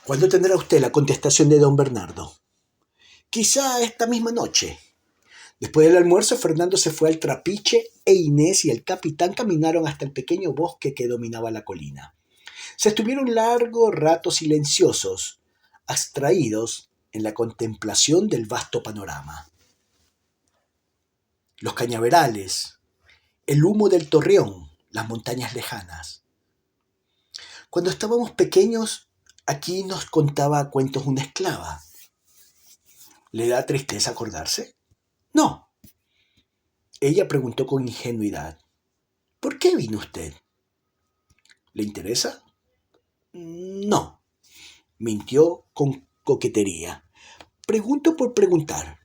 «¿Cuándo tendrá usted la contestación de don Bernardo?» «Quizá esta misma noche». Después del almuerzo, Fernando se fue al trapiche e Inés y el capitán caminaron hasta el pequeño bosque que dominaba la colina. Se estuvieron largo rato silenciosos, abstraídos en la contemplación del vasto panorama. Los cañaverales, el humo del torreón, las montañas lejanas. Cuando estábamos pequeños, aquí nos contaba cuentos una esclava. ¿Le da tristeza acordarse? No. Ella preguntó con ingenuidad. ¿Por qué vino usted? ¿Le interesa? No. Mintió con coquetería. Pregunto por preguntar.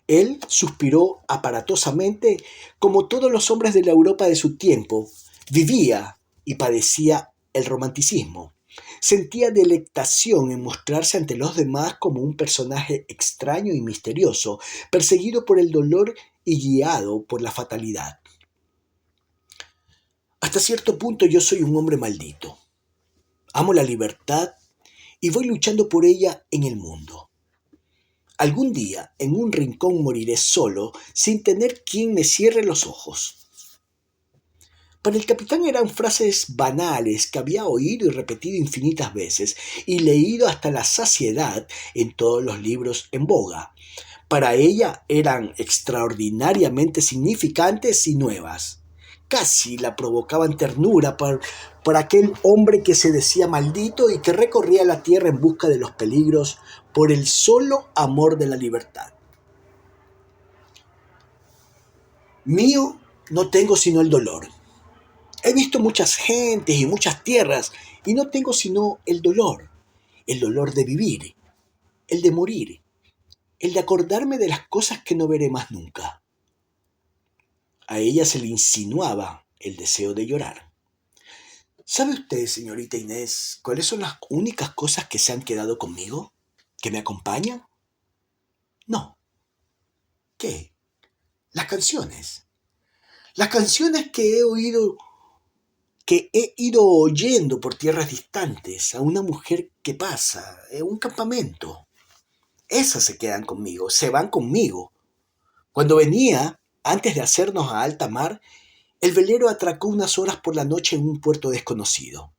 Él suspiró aparatosamente, como todos los hombres de la Europa de su tiempo. Vivía y padecía el romanticismo. Sentía delectación en mostrarse ante los demás como un personaje extraño y misterioso, perseguido por el dolor y guiado por la fatalidad. Hasta cierto punto yo soy un hombre maldito. Amo la libertad y voy luchando por ella en el mundo. Algún día en un rincón moriré solo sin tener quien me cierre los ojos. Para el capitán eran frases banales que había oído y repetido infinitas veces y leído hasta la saciedad en todos los libros en boga. Para ella eran extraordinariamente significantes y nuevas. Casi la provocaban ternura por aquel hombre que se decía maldito y que recorría la tierra en busca de los peligros por el solo amor de la libertad. Mío no tengo sino el dolor. He visto muchas gentes y muchas tierras y no tengo sino el dolor de vivir, el de morir, el de acordarme de las cosas que no veré más nunca. A ella se le insinuaba el deseo de llorar. ¿Sabe usted, señorita Inés, cuáles son las únicas cosas que se han quedado conmigo? ¿Que me acompañan? No. ¿Qué? Las canciones. Las canciones que he ido oyendo por tierras distantes, a una mujer que pasa, en un campamento. Esas se quedan conmigo, se van conmigo. Cuando venía, antes de hacernos a alta mar, el velero atracó unas horas por la noche en un puerto desconocido.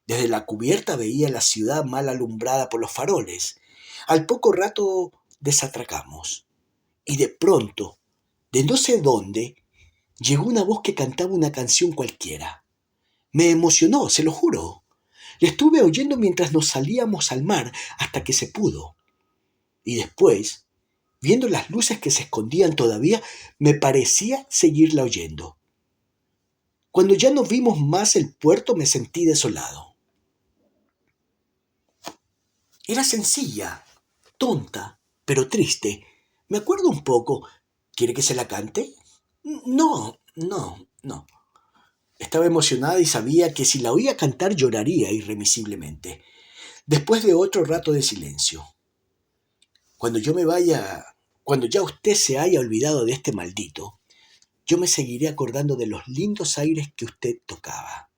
Desde la cubierta veía la ciudad mal alumbrada por los faroles. Al poco rato desatracamos. Y de pronto, de no sé dónde, llegó una voz que cantaba una canción cualquiera. Me emocionó, se lo juro. La estuve oyendo mientras nos salíamos al mar hasta que se pudo. Y después, viendo las luces que se escondían todavía, me parecía seguirla oyendo. Cuando ya no vimos más el puerto me sentí desolado. Era sencilla, tonta, pero triste. Me acuerdo un poco. ¿Quiere que se la cante? No, no, no. Estaba emocionada y sabía que si la oía cantar lloraría irremisiblemente. Después de otro rato de silencio. Cuando yo me vaya, cuando ya usted se haya olvidado de este maldito, yo me seguiré acordando de los lindos aires que usted tocaba.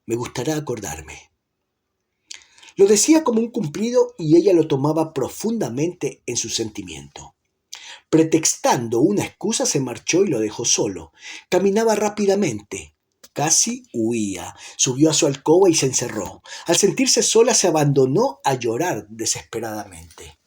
Me gustará acordarme. Lo decía como un cumplido y ella lo tomaba profundamente en su sentimiento. Pretextando una excusa se marchó y lo dejó solo. Caminaba rápidamente. Casi huía. Subió a su alcoba y se encerró. Al sentirse sola se abandonó a llorar desesperadamente.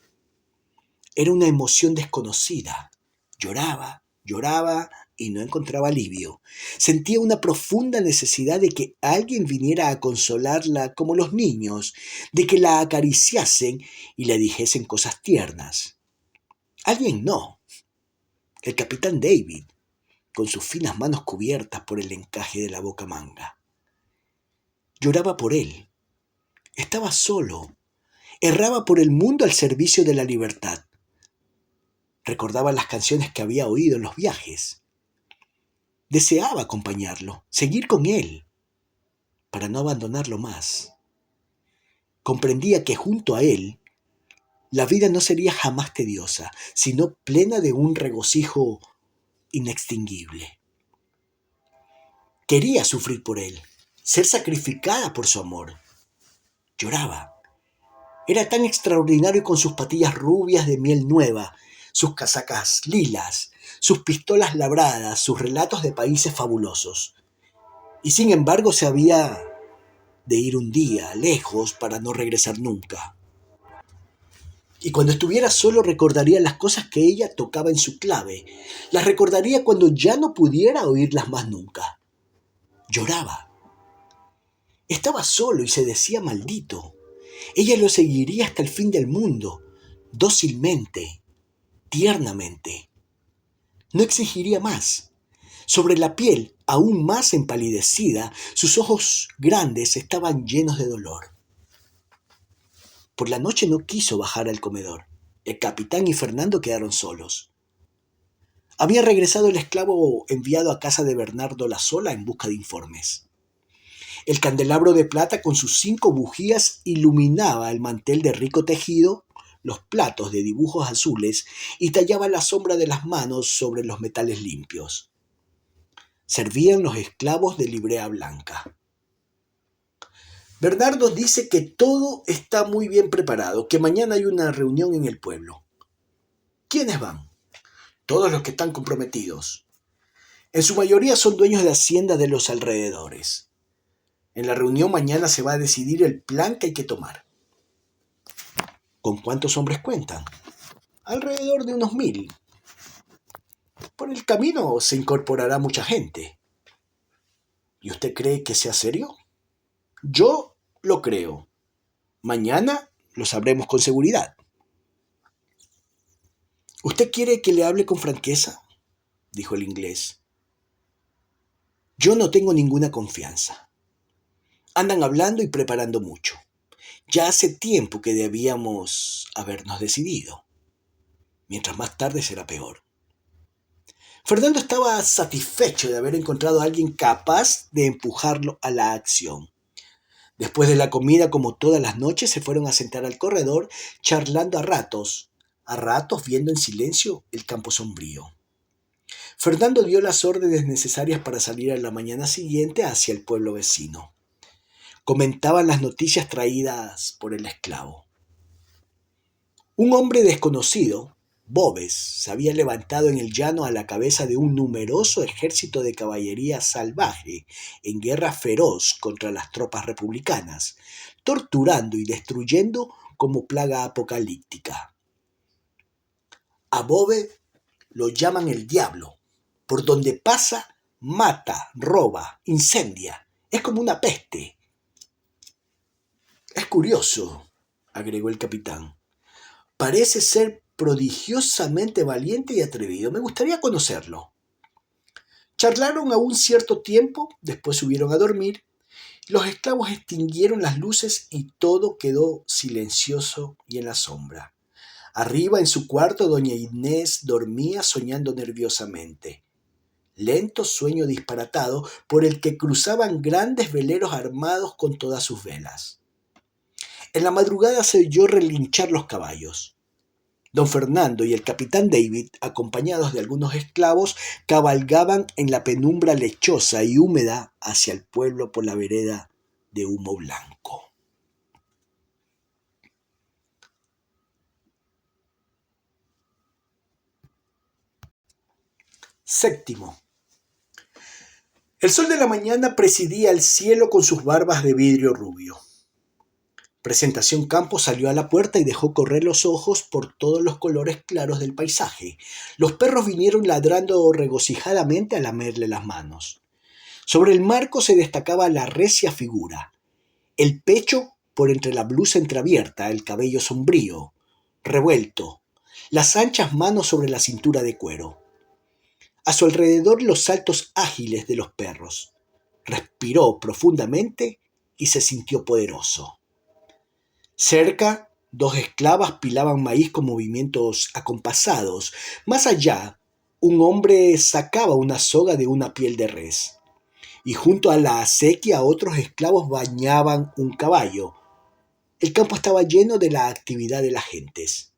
Era una emoción desconocida. Lloraba, lloraba y no encontraba alivio. Sentía una profunda necesidad de que alguien viniera a consolarla como los niños, de que la acariciasen y le dijesen cosas tiernas. Alguien no. El capitán David, con sus finas manos cubiertas por el encaje de la bocamanga. Lloraba por él. Estaba solo. Erraba por el mundo al servicio de la libertad. Recordaba las canciones que había oído en los viajes. Deseaba acompañarlo, seguir con él, para no abandonarlo más. Comprendía que junto a él, la vida no sería jamás tediosa, sino plena de un regocijo inextinguible. Quería sufrir por él, ser sacrificada por su amor. Lloraba. Era tan extraordinario con sus patillas rubias de miel nueva, sus casacas lilas, sus pistolas labradas, sus relatos de países fabulosos. Y sin embargo se había de ir un día, lejos, para no regresar nunca. Y cuando estuviera solo recordaría las cosas que ella tocaba en su clave. Las recordaría cuando ya no pudiera oírlas más nunca. Lloraba. Estaba solo y se decía maldito. Ella lo seguiría hasta el fin del mundo, dócilmente, tiernamente. No exigiría más. Sobre la piel, aún más empalidecida, sus ojos grandes estaban llenos de dolor. Por la noche no quiso bajar al comedor. El capitán y Fernando quedaron solos. Había regresado el esclavo enviado a casa de Bernardo la Sola en busca de informes. El candelabro de plata con sus 5 bujías iluminaba el mantel de rico tejido, los platos de dibujos azules y tallaba la sombra de las manos sobre los metales limpios. Servían los esclavos de librea blanca. Bernardo dice que todo está muy bien preparado, que mañana hay una reunión en el pueblo. ¿Quiénes van? Todos los que están comprometidos. En su mayoría son dueños de haciendas de los alrededores. En la reunión mañana se va a decidir el plan que hay que tomar. ¿Con cuántos hombres cuentan? Alrededor de unos 1000. Por el camino se incorporará mucha gente. ¿Y usted cree que sea serio? Yo lo creo. Mañana lo sabremos con seguridad. ¿Usted quiere que le hable con franqueza?, dijo el inglés. Yo no tengo ninguna confianza. Andan hablando y preparando mucho. Ya hace tiempo que debíamos habernos decidido. Mientras más tarde será peor. Fernando estaba satisfecho de haber encontrado a alguien capaz de empujarlo a la acción. Después de la comida, como todas las noches, se fueron a sentar al corredor, charlando a ratos viendo en silencio el campo sombrío. Fernando dio las órdenes necesarias para salir a la mañana siguiente hacia el pueblo vecino. Comentaban las noticias traídas por el esclavo. Un hombre desconocido, Boves, se había levantado en el llano a la cabeza de un numeroso ejército de caballería salvaje en guerra feroz contra las tropas republicanas, torturando y destruyendo como plaga apocalíptica. A Boves lo llaman el diablo. Por donde pasa, mata, roba, incendia. Es como una peste. Es curioso, agregó el capitán. Parece ser prodigiosamente valiente y atrevido. Me gustaría conocerlo. Charlaron aún cierto tiempo, después subieron a dormir. Los esclavos extinguieron las luces y todo quedó silencioso y en la sombra. Arriba, en su cuarto, doña Inés dormía soñando nerviosamente. Lento sueño disparatado por el que cruzaban grandes veleros armados con todas sus velas. En la madrugada se oyó relinchar los caballos. Don Fernando y el capitán David, acompañados de algunos esclavos, cabalgaban en la penumbra lechosa y húmeda hacia el pueblo por la vereda de humo blanco. Séptimo. El sol de la mañana presidía el cielo con sus barbas de vidrio rubio. Presentación Campos salió a la puerta y dejó correr los ojos por todos los colores claros del paisaje. Los perros vinieron ladrando regocijadamente a lamerle las manos. Sobre el marco se destacaba la recia figura, el pecho por entre la blusa entreabierta, el cabello sombrío, revuelto, las anchas manos sobre la cintura de cuero. A su alrededor los saltos ágiles de los perros. Respiró profundamente y se sintió poderoso. Cerca, dos esclavas pilaban maíz con movimientos acompasados. Más allá, un hombre sacaba una soga de una piel de res. Y junto a la acequia otros esclavos bañaban un caballo. El campo estaba lleno de la actividad de las gentes.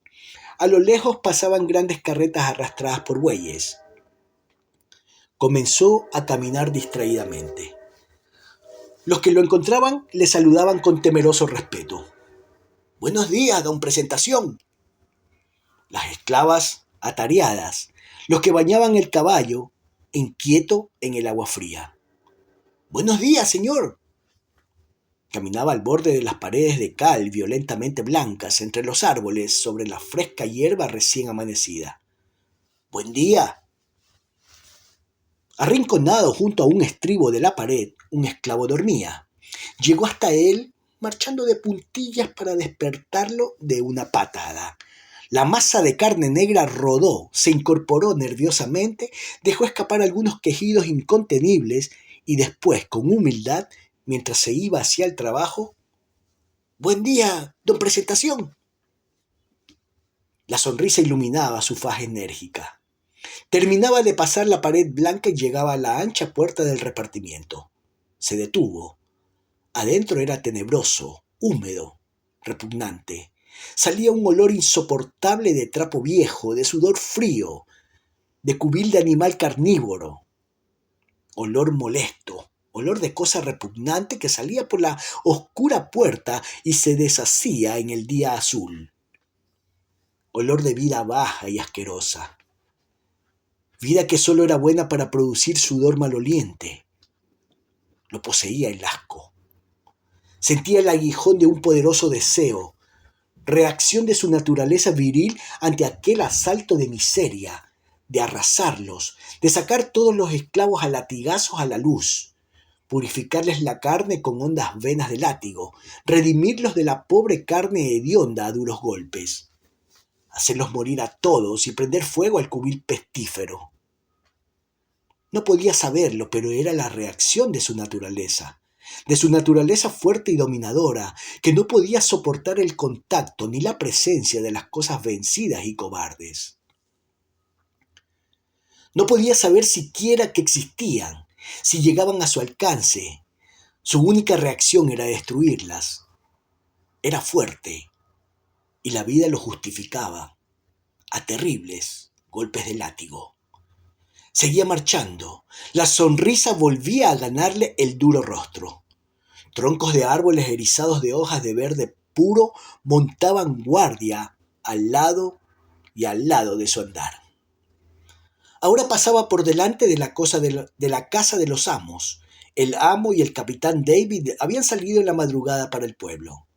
A lo lejos pasaban grandes carretas arrastradas por bueyes. Comenzó a caminar distraídamente. Los que lo encontraban le saludaban con temeroso respeto. «Buenos días, don Presentación». Las esclavas atareadas, los que bañaban el caballo, inquieto en el agua fría. «Buenos días, señor». Caminaba al borde de las paredes de cal violentamente blancas entre los árboles sobre la fresca hierba recién amanecida. «Buen día». Arrinconado junto a un estribo de la pared, un esclavo dormía. Llegó hasta él marchando de puntillas para despertarlo de una patada. La masa de carne negra rodó, se incorporó nerviosamente, dejó escapar algunos quejidos incontenibles y después, con humildad, mientras se iba hacia el trabajo: «Buen día, don Presentación». La sonrisa iluminaba su faz enérgica. Terminaba de pasar la pared blanca y llegaba a la ancha puerta del repartimiento. Se detuvo. Adentro era tenebroso, húmedo, repugnante. Salía un olor insoportable de trapo viejo, de sudor frío, de cubil de animal carnívoro. Olor molesto, olor de cosa repugnante que salía por la oscura puerta y se deshacía en el día azul. Olor de vida baja y asquerosa. Vida que solo era buena para producir sudor maloliente. Lo poseía el asco. Sentía el aguijón de un poderoso deseo, reacción de su naturaleza viril ante aquel asalto de miseria, de arrasarlos, de sacar todos los esclavos a latigazos a la luz, purificarles la carne con hondas venas de látigo, redimirlos de la pobre carne hedionda a duros golpes, hacerlos morir a todos y prender fuego al cubil pestífero. No podía saberlo, pero era la reacción de su naturaleza fuerte y dominadora, que no podía soportar el contacto ni la presencia de las cosas vencidas y cobardes. No podía saber siquiera que existían, si llegaban a su alcance. Su única reacción era destruirlas. Era fuerte, y la vida lo justificaba, a terribles golpes de látigo. Seguía marchando. La sonrisa volvía a ganarle el duro rostro. Troncos de árboles erizados de hojas de verde puro montaban guardia al lado de su andar. Ahora pasaba por delante de la casa de los amos. El amo y el capitán David habían salido en la madrugada para el pueblo.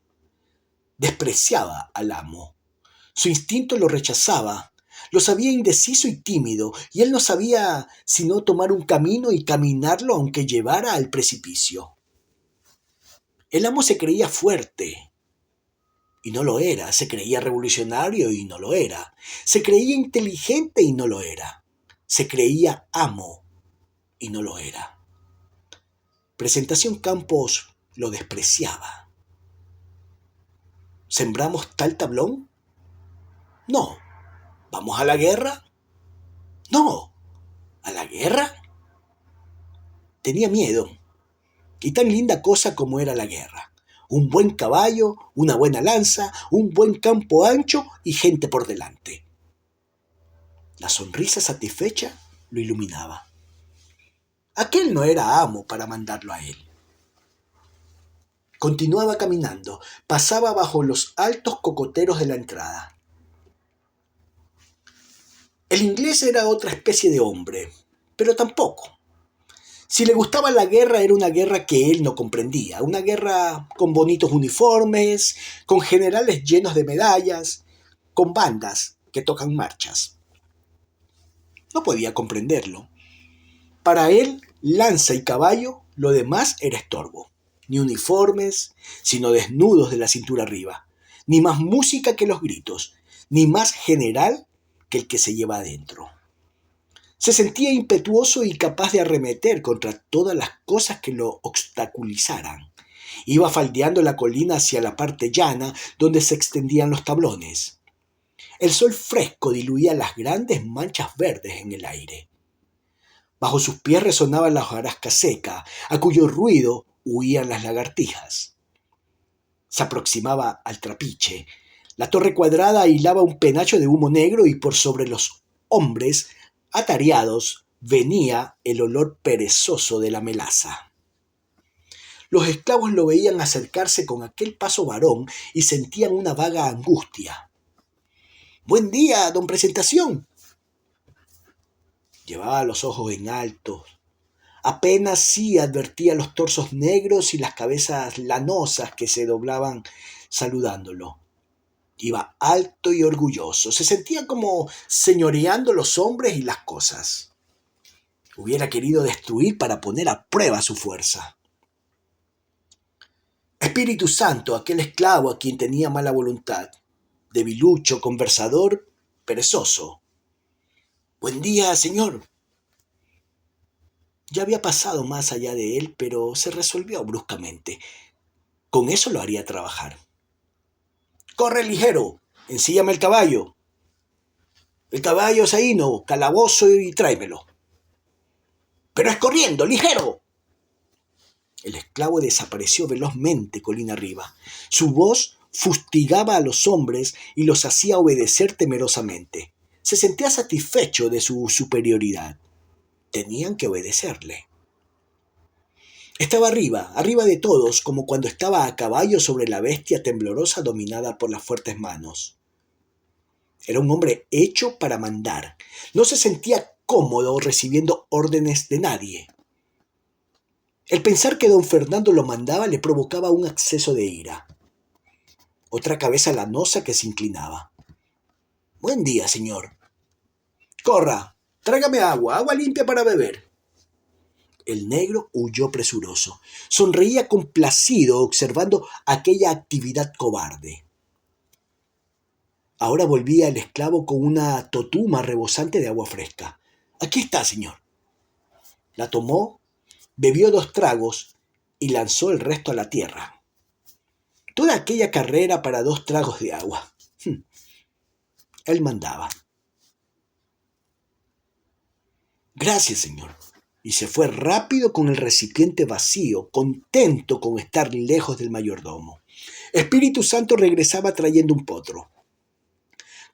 Despreciaba al amo. Su instinto lo rechazaba. Lo sabía indeciso y tímido, y él no sabía sino tomar un camino y caminarlo aunque llevara al precipicio. El amo se creía fuerte, y no lo era. Se creía revolucionario, y no lo era. Se creía inteligente, y no lo era. Se creía amo, y no lo era. Presentación Campos lo despreciaba. ¿Sembramos tal tablón? No. ¿Vamos a la guerra? No. ¿A la guerra? Tenía miedo. Y tan linda cosa como era la guerra. Un buen caballo, una buena lanza, un buen campo ancho y gente por delante. La sonrisa satisfecha lo iluminaba. Aquel no era amo para mandarlo a él. Continuaba caminando, pasaba bajo los altos cocoteros de la entrada. El inglés era otra especie de hombre, pero tampoco. Si le gustaba la guerra, era una guerra que él no comprendía, una guerra con bonitos uniformes, con generales llenos de medallas, con bandas que tocan marchas. No podía comprenderlo. Para él, lanza y caballo, lo demás era estorbo. Ni uniformes, sino desnudos de la cintura arriba. Ni más música que los gritos, ni más general que el que se lleva adentro. Se sentía impetuoso y capaz de arremeter contra todas las cosas que lo obstaculizaran. Iba faldeando la colina hacia la parte llana donde se extendían los tablones. El sol fresco diluía las grandes manchas verdes en el aire. Bajo sus pies resonaba la hojarasca seca, a cuyo ruido huían las lagartijas. Se aproximaba al trapiche. La torre cuadrada hilaba un penacho de humo negro y por sobre los hombres atareados venía el olor perezoso de la melaza. Los esclavos lo veían acercarse con aquel paso varón y sentían una vaga angustia. «Buen día, don Presentación». Llevaba los ojos en alto. Apenas sí advertía los torsos negros y las cabezas lanosas que se doblaban saludándolo. Iba alto y orgulloso. Se sentía como señoreando los hombres y las cosas. Hubiera querido destruir para poner a prueba su fuerza. Espíritu Santo, aquel esclavo a quien tenía mala voluntad. Debilucho, conversador, perezoso. «Buen día, señor». Ya había pasado más allá de él, pero se resolvió bruscamente. Con eso lo haría trabajar. «Corre ligero, ensíllame el caballo». «El caballo, Zaino, calabozo y tráemelo». «Pero es corriendo, ligero». El esclavo desapareció velozmente colina arriba. Su voz fustigaba a los hombres y los hacía obedecer temerosamente. Se sentía satisfecho de su superioridad. Tenían que obedecerle. Estaba arriba de todos, como cuando estaba a caballo sobre la bestia temblorosa dominada por las fuertes manos. Era un hombre hecho para mandar. No se sentía cómodo recibiendo órdenes de nadie. El pensar que don Fernando lo mandaba le provocaba un acceso de ira. Otra cabeza lanosa que se inclinaba. Buen día, señor. Corra, tráigame agua limpia para beber. El negro huyó presuroso. Sonreía complacido observando aquella actividad cobarde. Ahora volvía el esclavo con una totuma rebosante de agua fresca. Aquí está, señor. La tomó, bebió 2 tragos y lanzó el resto a la tierra. Toda aquella carrera para 2 tragos de agua. Él mandaba. Gracias, señor. Y se fue rápido con el recipiente vacío, contento con estar lejos del mayordomo. Espíritu Santo regresaba trayendo un potro.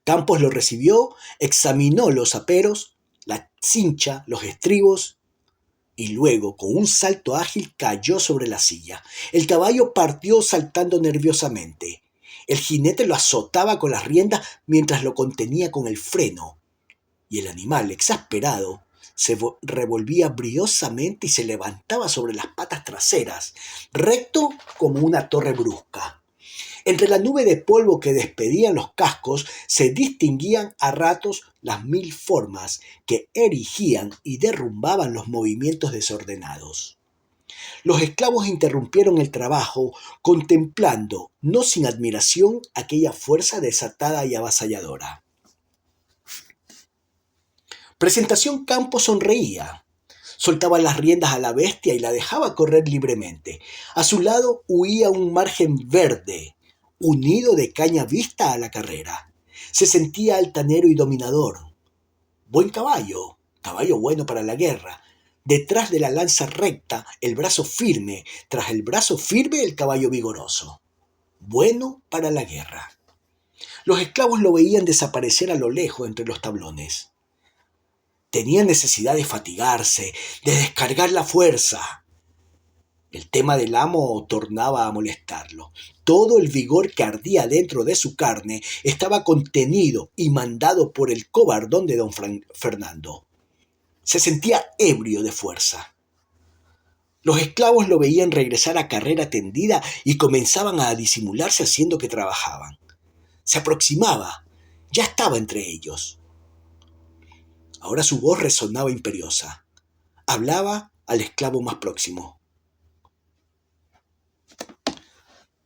Campos lo recibió, examinó los aperos, la cincha, los estribos, y luego, con un salto ágil, cayó sobre la silla. El caballo partió saltando nerviosamente. El jinete lo azotaba con las riendas mientras lo contenía con el freno, y el animal, exasperado, se revolvía briosamente y se levantaba sobre las patas traseras, recto como una torre brusca. Entre la nube de polvo que despedían los cascos se distinguían a ratos las 1000 formas que erigían y derrumbaban los movimientos desordenados. Los esclavos interrumpieron el trabajo, contemplando, no sin admiración, aquella fuerza desatada y avasalladora. Presentación Campos sonreía. Soltaba las riendas a la bestia y la dejaba correr libremente. A su lado huía un margen verde, unido de caña vista a la carrera. Se sentía altanero y dominador. Buen caballo, caballo bueno para la guerra. Detrás de la lanza recta, el brazo firme, tras el brazo firme, el caballo vigoroso. Bueno para la guerra. Los esclavos lo veían desaparecer a lo lejos entre los tablones. Tenía necesidad de fatigarse, de descargar la fuerza. El tema del amo tornaba a molestarlo. Todo el vigor que ardía dentro de su carne estaba contenido y mandado por el cobardón de don Fernando. Se sentía ebrio de fuerza. Los esclavos lo veían regresar a carrera tendida y comenzaban a disimularse haciendo que trabajaban. Se aproximaba, ya estaba entre ellos. Ahora su voz resonaba imperiosa. Hablaba al esclavo más próximo.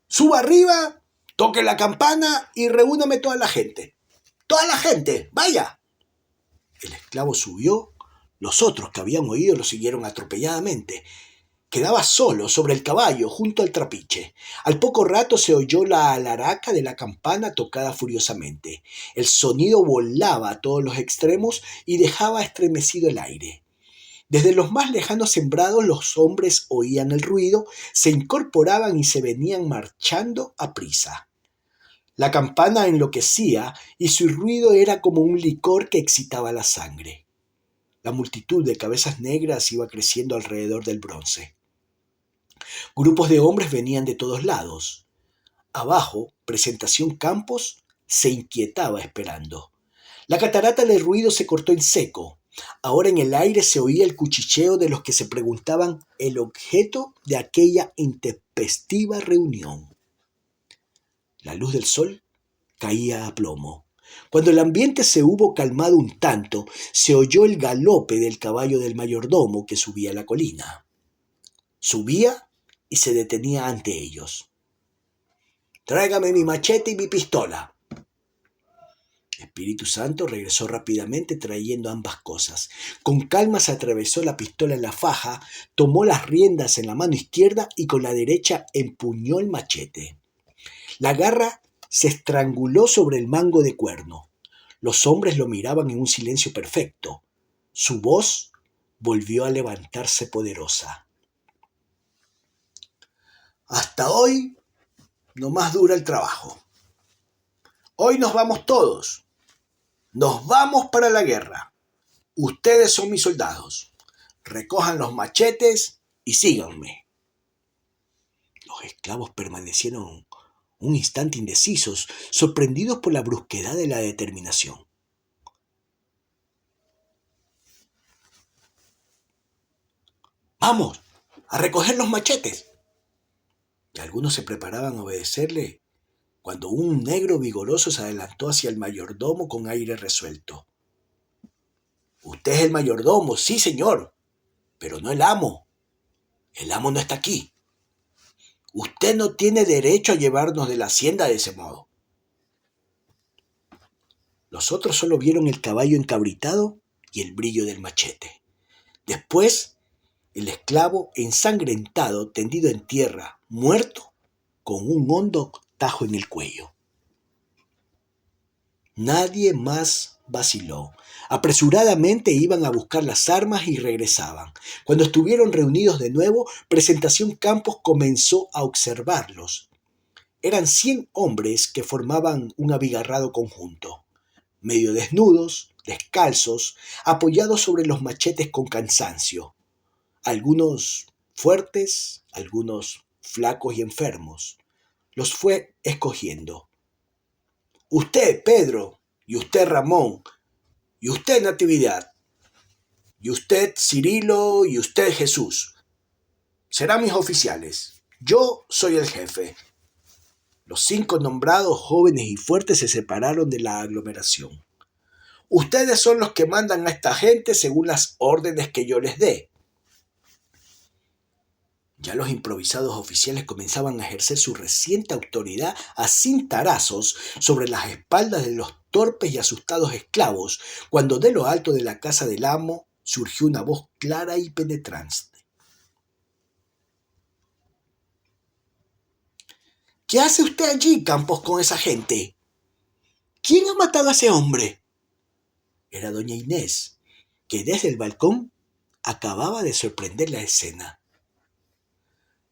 Suba arriba, toque la campana y reúname toda la gente. ¡Toda la gente! ¡Vaya! El esclavo subió. Los otros que habían oído lo siguieron atropelladamente. Quedaba solo sobre el caballo junto al trapiche. Al poco rato se oyó la alaraca de la campana tocada furiosamente. El sonido volaba a todos los extremos y dejaba estremecido el aire. Desde los más lejanos sembrados los hombres oían el ruido, se incorporaban y se venían marchando a prisa. La campana enloquecía y su ruido era como un licor que excitaba la sangre. La multitud de cabezas negras iba creciendo alrededor del bronce. Grupos de hombres venían de todos lados. Abajo, Presentación Campos se inquietaba esperando. La catarata del ruido se cortó en seco. Ahora en el aire se oía el cuchicheo de los que se preguntaban el objeto de aquella intempestiva reunión. La luz del sol caía a plomo. Cuando el ambiente se hubo calmado un tanto, se oyó el galope del caballo del mayordomo que subía la colina. Subía y se detenía ante ellos. «Tráigame mi machete y mi pistola». Espíritu Santo regresó rápidamente trayendo ambas cosas. Con calma se atravesó la pistola en la faja, tomó las riendas en la mano izquierda y con la derecha empuñó el machete. La garra se estranguló sobre el mango de cuerno. Los hombres lo miraban en un silencio perfecto. Su voz volvió a levantarse poderosa. «Hasta hoy no más dura el trabajo. Hoy nos vamos todos. Nos vamos para la guerra. Ustedes son mis soldados. Recojan los machetes y síganme». Los esclavos permanecieron un instante indecisos, sorprendidos por la brusquedad de la determinación. ¡Vamos! ¡A recoger los machetes! Y algunos se preparaban a obedecerle cuando un negro vigoroso se adelantó hacia el mayordomo con aire resuelto. «Usted es el mayordomo, sí, señor, pero no el amo. El amo no está aquí. Usted no tiene derecho a llevarnos de la hacienda de ese modo». Los otros solo vieron el caballo encabritado y el brillo del machete. Después, el esclavo ensangrentado, tendido en tierra, muerto, con un hondo tajo en el cuello. Nadie más vaciló. Apresuradamente iban a buscar las armas y regresaban. Cuando estuvieron reunidos de nuevo, Presentación Campos comenzó a observarlos. Eran 100 hombres que formaban un abigarrado conjunto, medio desnudos, descalzos, apoyados sobre los machetes con cansancio. Algunos fuertes, algunos flacos y enfermos. Los fue escogiendo. «Usted, Pedro, y usted, Ramón, y usted, Natividad, y usted, Cirilo, y usted, Jesús, serán mis oficiales. Yo soy el jefe». Los 5 nombrados, jóvenes y fuertes, se separaron de la aglomeración. «Ustedes son los que mandan a esta gente según las órdenes que yo les dé». Ya los improvisados oficiales comenzaban a ejercer su reciente autoridad a cintarazos sobre las espaldas de los torpes y asustados esclavos, cuando de lo alto de la casa del amo surgió una voz clara y penetrante. «¿Qué hace usted allí, Campos, con esa gente? ¿Quién ha matado a ese hombre?» Era doña Inés, que desde el balcón acababa de sorprender la escena.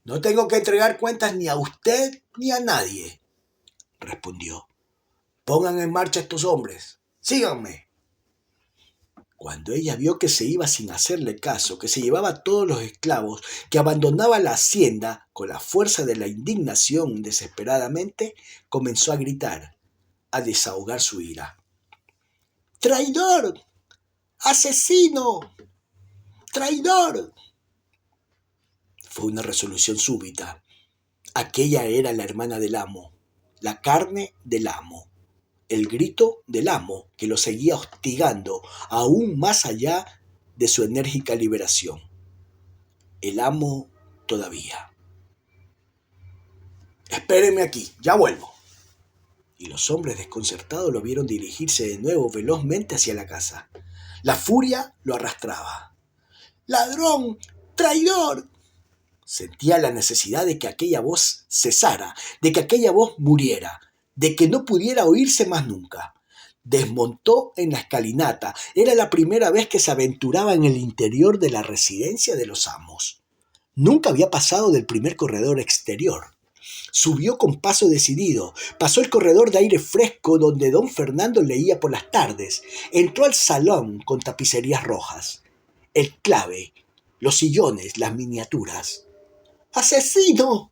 «No tengo que entregar cuentas ni a usted ni a nadie», respondió. «Pongan en marcha a estos hombres. Síganme». Cuando ella vio que se iba sin hacerle caso, que se llevaba a todos los esclavos, que abandonaba la hacienda con la fuerza de la indignación desesperadamente, comenzó a gritar, a desahogar su ira. «¡Traidor! ¡Asesino! ¡Traidor!». Fue una resolución súbita. Aquella era la hermana del amo, la carne del amo, el grito del amo que lo seguía hostigando aún más allá de su enérgica liberación. El amo todavía. «Espérenme aquí, ya vuelvo». Y los hombres desconcertados lo vieron dirigirse de nuevo velozmente hacia la casa. La furia lo arrastraba. «¡Ladrón! ¡Traidor!». Sentía la necesidad de que aquella voz cesara, de que aquella voz muriera, de que no pudiera oírse más nunca. Desmontó en la escalinata. Era la primera vez que se aventuraba en el interior de la residencia de los amos. Nunca había pasado del primer corredor exterior. Subió con paso decidido, pasó el corredor de aire fresco donde don Fernando leía por las tardes, entró al salón con tapicerías rojas, el clave, los sillones, las miniaturas. «¡Asesino!».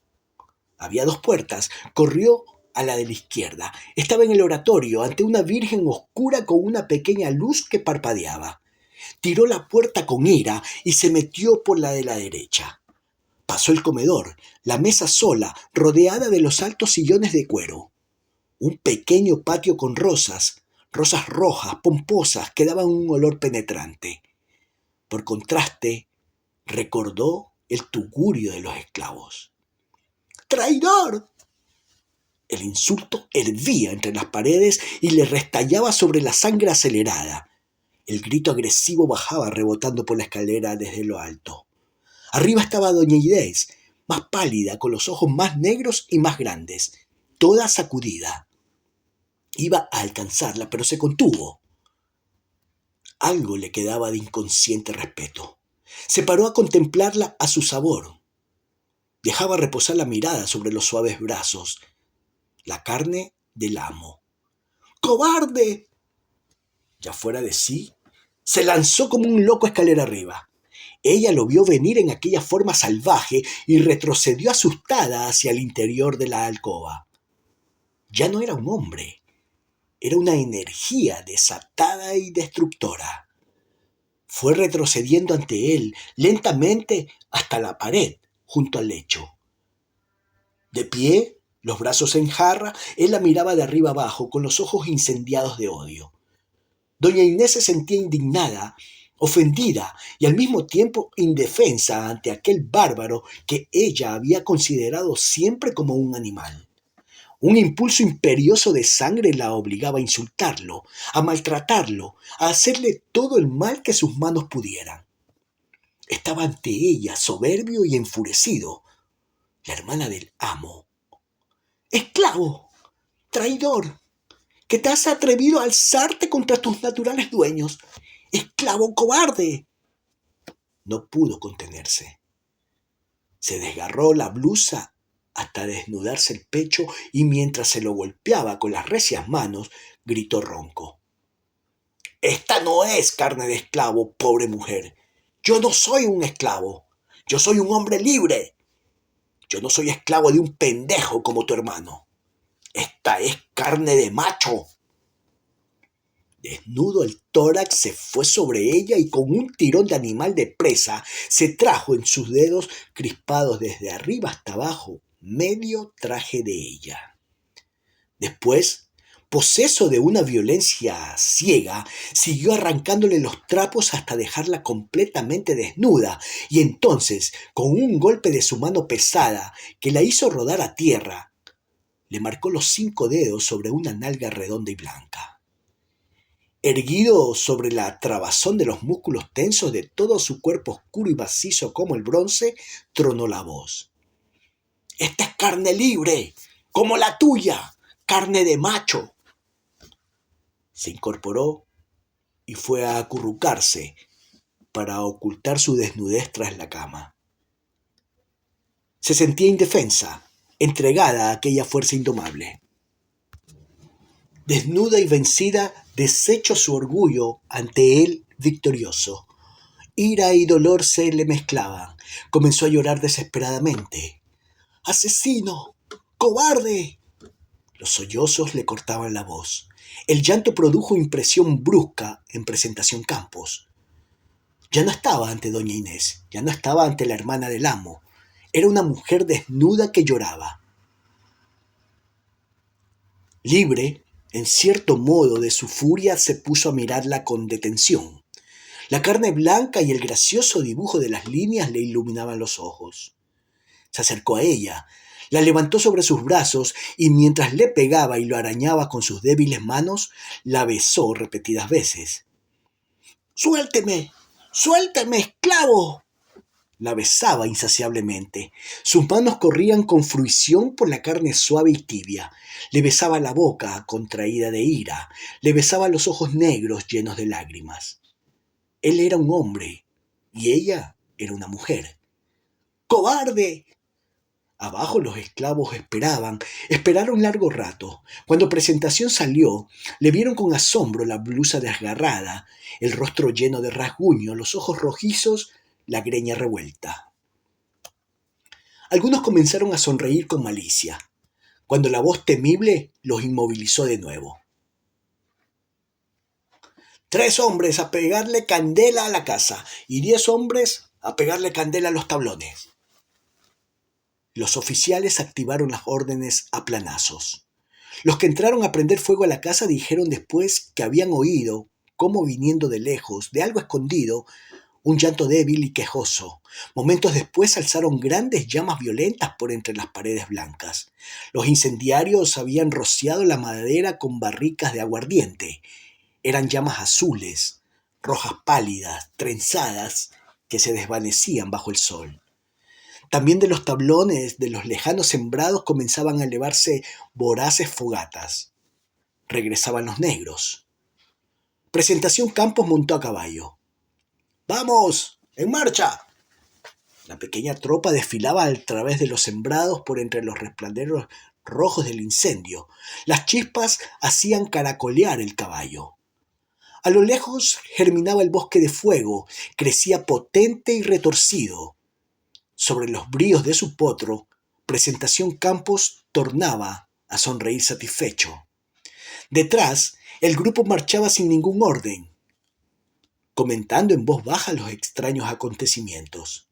Había 2 puertas. Corrió a la de la izquierda. Estaba en el oratorio, ante una virgen oscura con una pequeña luz que parpadeaba. Tiró la puerta con ira y se metió por la de la derecha. Pasó el comedor, la mesa sola, rodeada de los altos sillones de cuero. Un pequeño patio con rosas rojas, pomposas, que daban un olor penetrante. Por contraste, recordó el tugurio de los esclavos. «¡Traidor!». El insulto hervía entre las paredes y le restallaba sobre la sangre acelerada. El grito agresivo bajaba rebotando por la escalera desde lo alto. Arriba estaba doña Inés, más pálida, con los ojos más negros y más grandes, toda sacudida. Iba a alcanzarla, pero se contuvo. Algo le quedaba de inconsciente respeto. Se paró a contemplarla a su sabor. Dejaba reposar la mirada sobre los suaves brazos, la carne del amo. «¡Cobarde!». Ya fuera de sí, se lanzó como un loco escalera arriba. Ella lo vio venir en aquella forma salvaje y retrocedió asustada hacia el interior de la alcoba. Ya no era un hombre, era una energía desatada y destructora. Fue retrocediendo ante él lentamente hasta la pared, junto al lecho. De pie, los brazos en jarra, él la miraba de arriba abajo con los ojos incendiados de odio. Doña Inés se sentía indignada, ofendida y al mismo tiempo indefensa ante aquel bárbaro que ella había considerado siempre como un animal. Un impulso imperioso de sangre la obligaba a insultarlo, a maltratarlo, a hacerle todo el mal que sus manos pudieran. Estaba ante ella, soberbio y enfurecido, la hermana del amo. ¡Esclavo! ¡Traidor! ¿Que te has atrevido a alzarte contra tus naturales dueños! ¡Esclavo cobarde! No pudo contenerse. Se desgarró la blusa hasta desnudarse el pecho y mientras se lo golpeaba con las recias manos, gritó ronco. «Esta no es carne de esclavo, pobre mujer. Yo no soy un esclavo. Yo soy un hombre libre. Yo no soy esclavo de un pendejo como tu hermano. Esta es carne de macho». Desnudo el tórax se fue sobre ella y con un tirón de animal de presa se trajo en sus dedos, crispados desde arriba hasta abajo, medio traje de ella. Después, poseso de una violencia ciega, siguió arrancándole los trapos hasta dejarla completamente desnuda y entonces, con un golpe de su mano pesada que la hizo rodar a tierra, le marcó los 5 dedos sobre una nalga redonda y blanca. Erguido sobre la trabazón de los músculos tensos de todo su cuerpo oscuro y macizo como el bronce, tronó la voz. «Esta es carne libre, como la tuya, carne de macho». Se incorporó y fue a acurrucarse para ocultar su desnudez tras la cama. Se sentía indefensa, entregada a aquella fuerza indomable. Desnuda y vencida, deshecho su orgullo ante él victorioso. Ira y dolor se le mezclaban. Comenzó a llorar desesperadamente. «¡Asesino! ¡Cobarde!». Los sollozos le cortaban la voz. El llanto produjo impresión brusca en Presentación Campos. Ya no estaba ante doña Inés, ya no estaba ante la hermana del amo. Era una mujer desnuda que lloraba. Libre, en cierto modo, de su furia, se puso a mirarla con detención. La carne blanca y el gracioso dibujo de las líneas le iluminaban los ojos. Se acercó a ella, la levantó sobre sus brazos y mientras le pegaba y lo arañaba con sus débiles manos, la besó repetidas veces. «¡Suélteme! ¡Suélteme, esclavo!». La besaba insaciablemente. Sus manos corrían con fruición por la carne suave y tibia. Le besaba la boca, contraída de ira. Le besaba los ojos negros llenos de lágrimas. Él era un hombre y ella era una mujer. «¡Cobarde!». Abajo los esclavos esperaron largo rato. Cuando Presentación salió, le vieron con asombro la blusa desgarrada, el rostro lleno de rasguños, los ojos rojizos, la greña revuelta. Algunos comenzaron a sonreír con malicia, cuando la voz temible los inmovilizó de nuevo. «3 hombres a pegarle candela a la casa y 10 hombres a pegarle candela a los tablones». Los oficiales activaron las órdenes a planazos. Los que entraron a prender fuego a la casa dijeron después que habían oído, como viniendo de lejos, de algo escondido, un llanto débil y quejoso. Momentos después alzaron grandes llamas violentas por entre las paredes blancas. Los incendiarios habían rociado la madera con barricas de aguardiente. Eran llamas azules, rojas pálidas, trenzadas, que se desvanecían bajo el sol. También de los tablones de los lejanos sembrados comenzaban a elevarse voraces fogatas. Regresaban los negros. Presentación Campos montó a caballo. «¡Vamos! ¡En marcha!». La pequeña tropa desfilaba a través de los sembrados por entre los resplanderos rojos del incendio. Las chispas hacían caracolear el caballo. A lo lejos germinaba el bosque de fuego, crecía potente y retorcido. Sobre los bríos de su potro, Presentación Campos tornaba a sonreír satisfecho. Detrás, el grupo marchaba sin ningún orden, comentando en voz baja los extraños acontecimientos.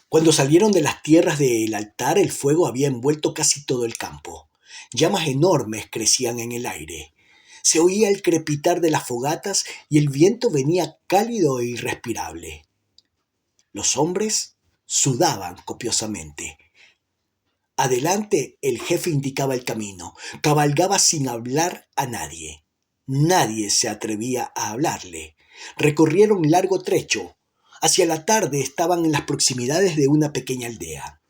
Cuando salieron de las tierras del altar, el fuego había envuelto casi todo el campo. Llamas enormes crecían en el aire. Se oía el crepitar de las fogatas y el viento venía cálido e irrespirable. Los hombres sudaban copiosamente. Adelante el jefe indicaba el camino. Cabalgaba sin hablar a nadie. Nadie se atrevía a hablarle. Recorrieron largo trecho. Hacia la tarde estaban en las proximidades de una pequeña aldea.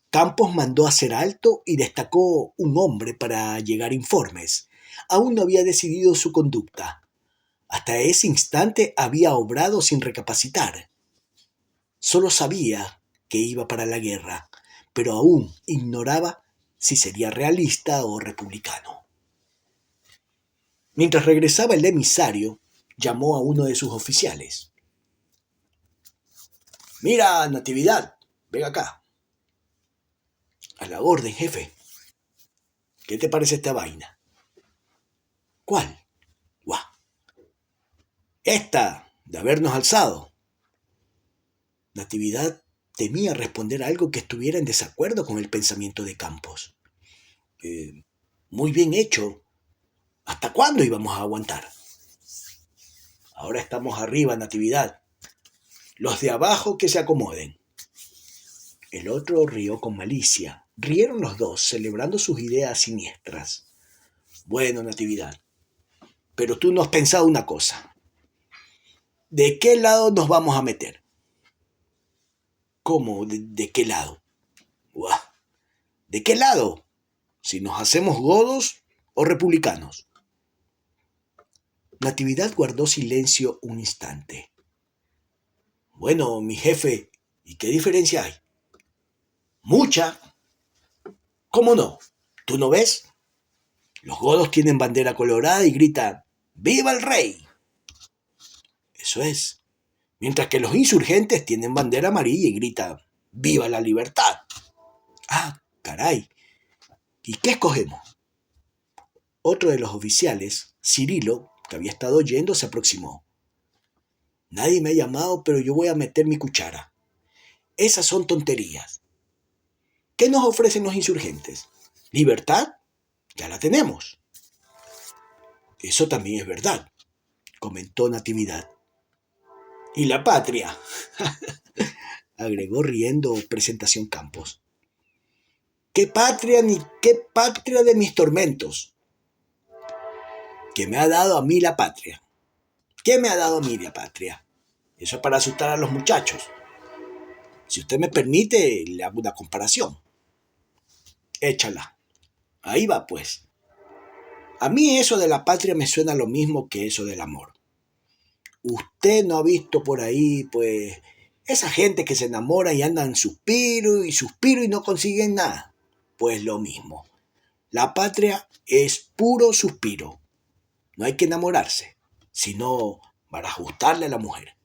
Campos mandó hacer alto y destacó un hombre para llegar informes. Aún no había decidido su conducta. Hasta ese instante había obrado sin recapacitar. Solo sabía que iba para la guerra, pero aún ignoraba si sería realista o republicano. Mientras regresaba el emisario, llamó a uno de sus oficiales. «Mira, Natividad, ven acá». «A la orden, jefe». «¿Qué te parece esta vaina?» «¿Cuál?» «Guau. Esta, de habernos alzado». Natividad temía responder algo que estuviera en desacuerdo con el pensamiento de Campos. Muy bien hecho. ¿Hasta cuándo íbamos a aguantar?» «Ahora estamos arriba, Natividad. Los de abajo que se acomoden». El otro rió con malicia. Rieron los dos, celebrando sus ideas siniestras. «Bueno, Natividad, pero tú no has pensado una cosa. ¿De qué lado nos vamos a meter?» «¿Cómo? ¿De qué lado?» «Buah. ¿De qué lado? Si nos hacemos godos o republicanos». Natividad guardó silencio un instante. «Bueno, mi jefe, ¿y qué diferencia hay?» «Mucha». «¿Cómo no? ¿Tú no ves? Los godos tienen bandera colorada y gritan ¡Viva el rey!». «Eso es. Mientras que los insurgentes tienen bandera amarilla y gritan ¡Viva la libertad!». «Ah, caray. ¿Y qué escogemos?». Otro de los oficiales, Cirilo, que había estado oyendo, se aproximó. «Nadie me ha llamado, pero yo voy a meter mi cuchara. Esas son tonterías. ¿Qué nos ofrecen los insurgentes? ¿Libertad? Ya la tenemos». «Eso también es verdad», comentó Natividad. «Y la patria», agregó riendo Presentación Campos. «¿Qué patria ni qué patria de mis tormentos? ¿Qué me ha dado a mí la patria? ¿Qué me ha dado a mí la patria? Eso es para asustar a los muchachos. Si usted me permite, le hago una comparación». «Échala». «Ahí va, pues. A mí eso de la patria me suena lo mismo que eso del amor. Usted no ha visto por ahí, pues, esa gente que se enamora y andan suspiro y no consiguen nada. Pues lo mismo. La patria es puro suspiro. No hay que enamorarse, sino para ajustarle a la mujer».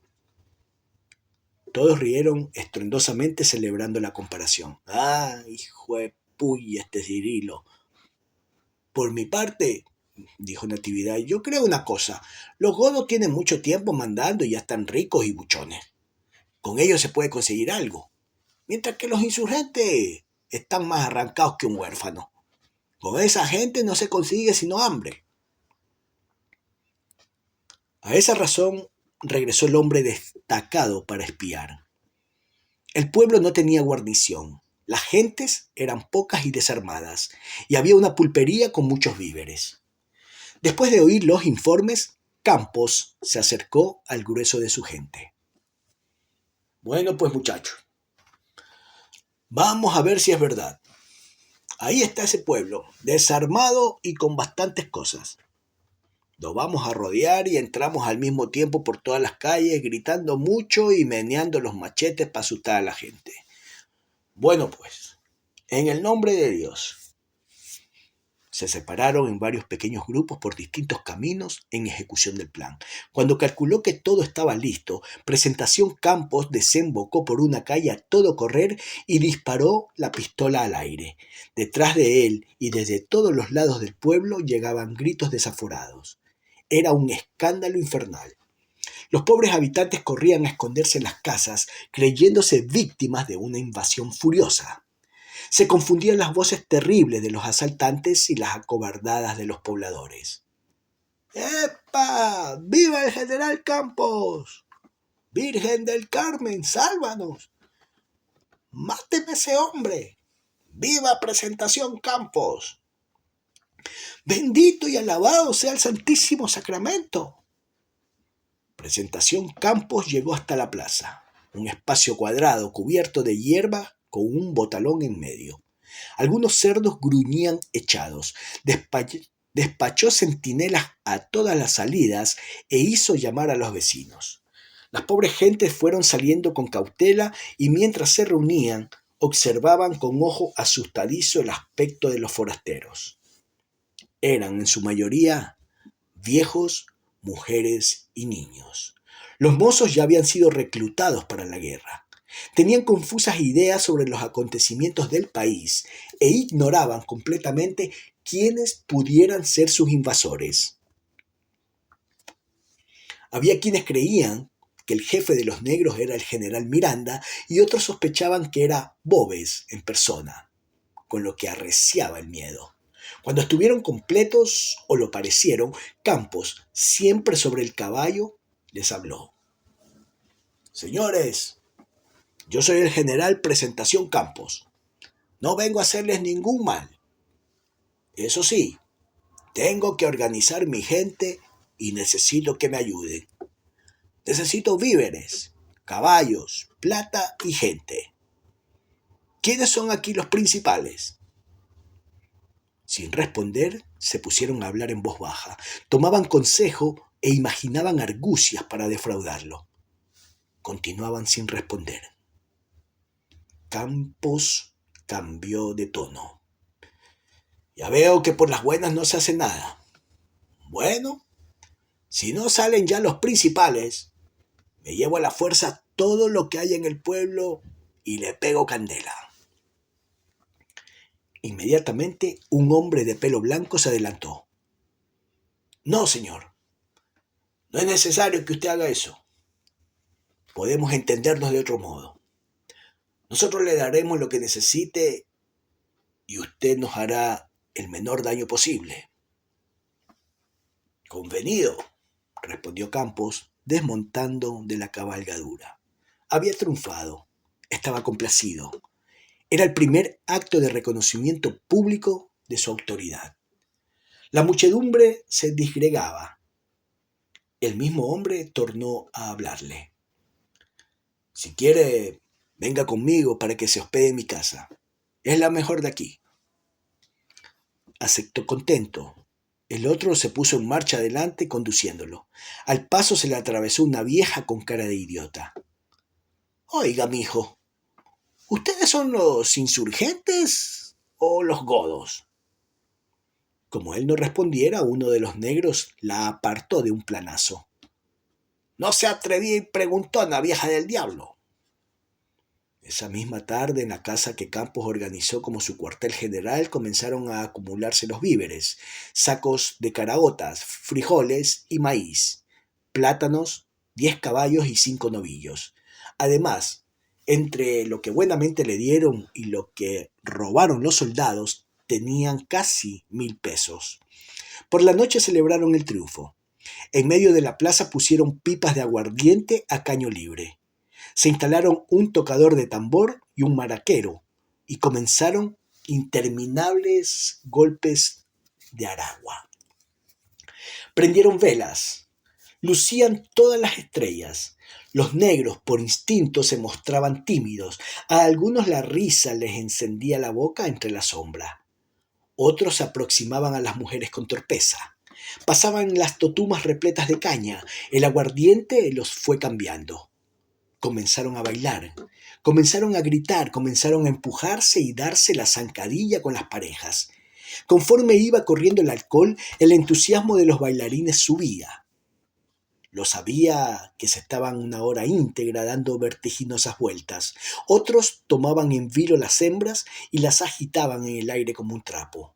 Todos rieron estruendosamente celebrando la comparación. «Ah, hijo de puya este Cirilo. Por mi parte», dijo Natividad, «yo creo una cosa. Los godos tienen mucho tiempo mandando y ya están ricos y buchones. Con ellos se puede conseguir algo. Mientras que los insurgentes están más arrancados que un huérfano. Con esa gente no se consigue sino hambre». A esa razón regresó el hombre destacado para espiar. El pueblo no tenía guarnición. Las gentes eran pocas y desarmadas, y había una pulpería con muchos víveres. Después de oír los informes, Campos se acercó al grueso de su gente. «Bueno, pues muchachos, vamos a ver si es verdad. Ahí está ese pueblo, desarmado y con bastantes cosas. Lo vamos a rodear y entramos al mismo tiempo por todas las calles, gritando mucho y meneando los machetes para asustar a la gente. Bueno, pues, en el nombre de Dios, Se separaron en varios pequeños grupos por distintos caminos en ejecución del plan. Cuando calculó que todo estaba listo, Presentación Campos desembocó por una calle a todo correr y disparó la pistola al aire. Detrás de él y desde todos los lados del pueblo llegaban gritos desaforados. Era un escándalo infernal. Los pobres habitantes corrían a esconderse en las casas, creyéndose víctimas de una invasión furiosa. Se confundían las voces terribles de los asaltantes y las acobardadas de los pobladores. ¡Epa! ¡Viva el general Campos! ¡Virgen del Carmen, sálvanos! ¡Máteme ese hombre! ¡Viva Presentación Campos! ¡Bendito y alabado sea el Santísimo Sacramento! Presentación Campos llegó hasta la plaza, un espacio cuadrado cubierto de hierba con un botalón en medio. Algunos cerdos gruñían echados. Despachó centinelas a todas las salidas e hizo llamar a los vecinos. Las pobres gentes fueron saliendo con cautela y mientras se reunían, observaban con ojo asustadizo el aspecto de los forasteros. Eran en su mayoría viejos, mujeres y niños. Los mozos ya habían sido reclutados para la guerra. Tenían confusas ideas sobre los acontecimientos del país e ignoraban completamente quiénes pudieran ser sus invasores. Había quienes creían que el jefe de los negros era el general Miranda y otros sospechaban que era Boves en persona, con lo que arreciaba el miedo. Cuando estuvieron completos o lo parecieron, Campos, siempre sobre el caballo, les habló. Señores, yo soy el general Presentación Campos. No vengo a hacerles ningún mal. Eso sí, tengo que organizar mi gente y necesito que me ayuden. Necesito víveres, caballos, plata y gente. ¿Quiénes son aquí los principales? Sin responder, se pusieron a hablar en voz baja, tomaban consejo e imaginaban argucias para defraudarlo. Continuaban sin responder. Campos cambió de tono. Ya veo que por las buenas no se hace nada. Bueno, si no salen ya los principales, me llevo a la fuerza todo lo que hay en el pueblo y le pego candela. Inmediatamente un hombre de pelo blanco se adelantó. No, señor. No es necesario que usted haga eso. Podemos entendernos de otro modo. Nosotros le daremos lo que necesite y usted nos hará el menor daño posible. Convenido, respondió Campos, desmontando de la cabalgadura. Había triunfado. Estaba complacido. Era el primer acto de reconocimiento público de su autoridad. La muchedumbre se disgregaba. El mismo hombre tornó a hablarle. Si quiere, venga conmigo para que se hospede en mi casa. Es la mejor de aquí. Aceptó contento. El otro se puso en marcha adelante conduciéndolo. Al paso se le atravesó una vieja con cara de idiota. Oiga, mijo, ¿ustedes son los insurgentes o los godos? Como él no respondiera, uno de los negros la apartó de un planazo. No se atrevía y preguntona, vieja del diablo. Esa misma tarde, en la casa que Campos organizó como su cuartel general, comenzaron a acumularse los víveres, sacos de caraotas, frijoles y maíz, plátanos, 10 caballos y 5 novillos. Además, entre lo que buenamente le dieron y lo que robaron los soldados, tenían casi 1,000 pesos. Por la noche celebraron el triunfo. En medio de la plaza pusieron pipas de aguardiente a caño libre. Se instalaron un tocador de tambor y un maraquero, y comenzaron interminables golpes de aragua. Prendieron velas, lucían todas las estrellas. Los negros, por instinto, se mostraban tímidos. A algunos la risa les encendía la boca entre la sombra. Otros se aproximaban a las mujeres con torpeza. Pasaban las totumas repletas de caña. El aguardiente los fue cambiando. Comenzaron a bailar, comenzaron a gritar, comenzaron a empujarse y darse la zancadilla con las parejas. Conforme iba corriendo el alcohol, el entusiasmo de los bailarines subía. Los sabía que se estaban una hora íntegra dando vertiginosas vueltas. Otros tomaban en vilo las hembras y las agitaban en el aire como un trapo.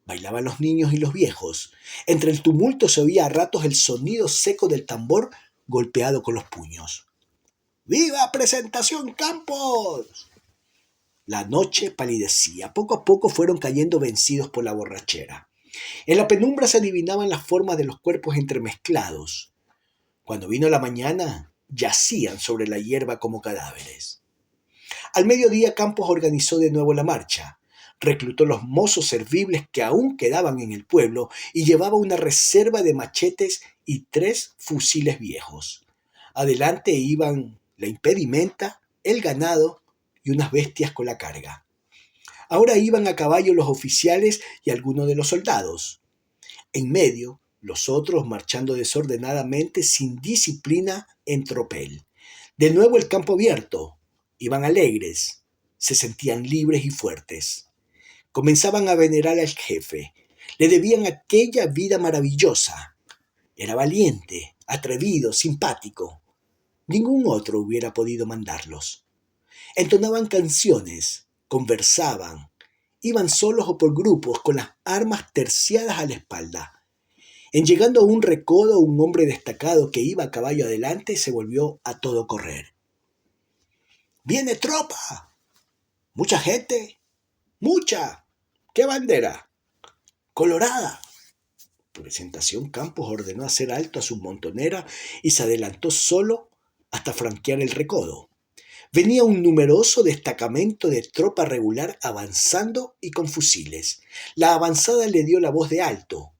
Bailaban los niños y los viejos. Entre el tumulto se oía a ratos el sonido seco del tambor golpeado con los puños. ¡Viva Presentación Campos! La noche palidecía. Poco a poco fueron cayendo vencidos por la borrachera. En la penumbra se adivinaban las formas de los cuerpos entremezclados. Cuando vino la mañana, yacían sobre la hierba como cadáveres. Al mediodía Campos organizó de nuevo la marcha. Reclutó los mozos servibles que aún quedaban en el pueblo y llevaba una reserva de machetes y 3 fusiles viejos. Adelante iban la impedimenta, el ganado y unas bestias con la carga. Ahora iban a caballo los oficiales y algunos de los soldados. En medio, los otros marchando desordenadamente sin disciplina en tropel. De nuevo el campo abierto. Iban alegres, se sentían libres y fuertes. Comenzaban a venerar al jefe. Le debían aquella vida maravillosa. Era valiente, atrevido, simpático. Ningún otro hubiera podido mandarlos. Entonaban canciones, conversaban, iban solos o por grupos con las armas terciadas a la espalda. En llegando a un recodo, un hombre destacado que iba a caballo adelante se volvió a todo correr. ¡Viene tropa! ¿Mucha gente? ¡Mucha! ¿Qué bandera? ¡Colorada! Presentación Campos ordenó hacer alto a su montonera y se adelantó solo hasta franquear el recodo. Venía un numeroso destacamento de tropa regular avanzando y con fusiles. La avanzada le dio la voz de alto,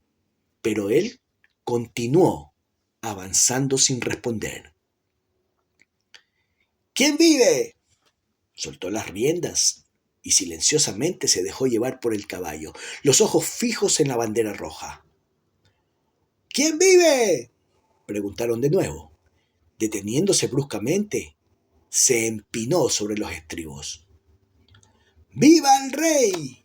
pero él continuó avanzando sin responder. ¿Quién vive? Soltó las riendas y silenciosamente se dejó llevar por el caballo, los ojos fijos en la bandera roja. ¿Quién vive? Preguntaron de nuevo. Deteniéndose bruscamente, se empinó sobre los estribos. ¡Viva el rey!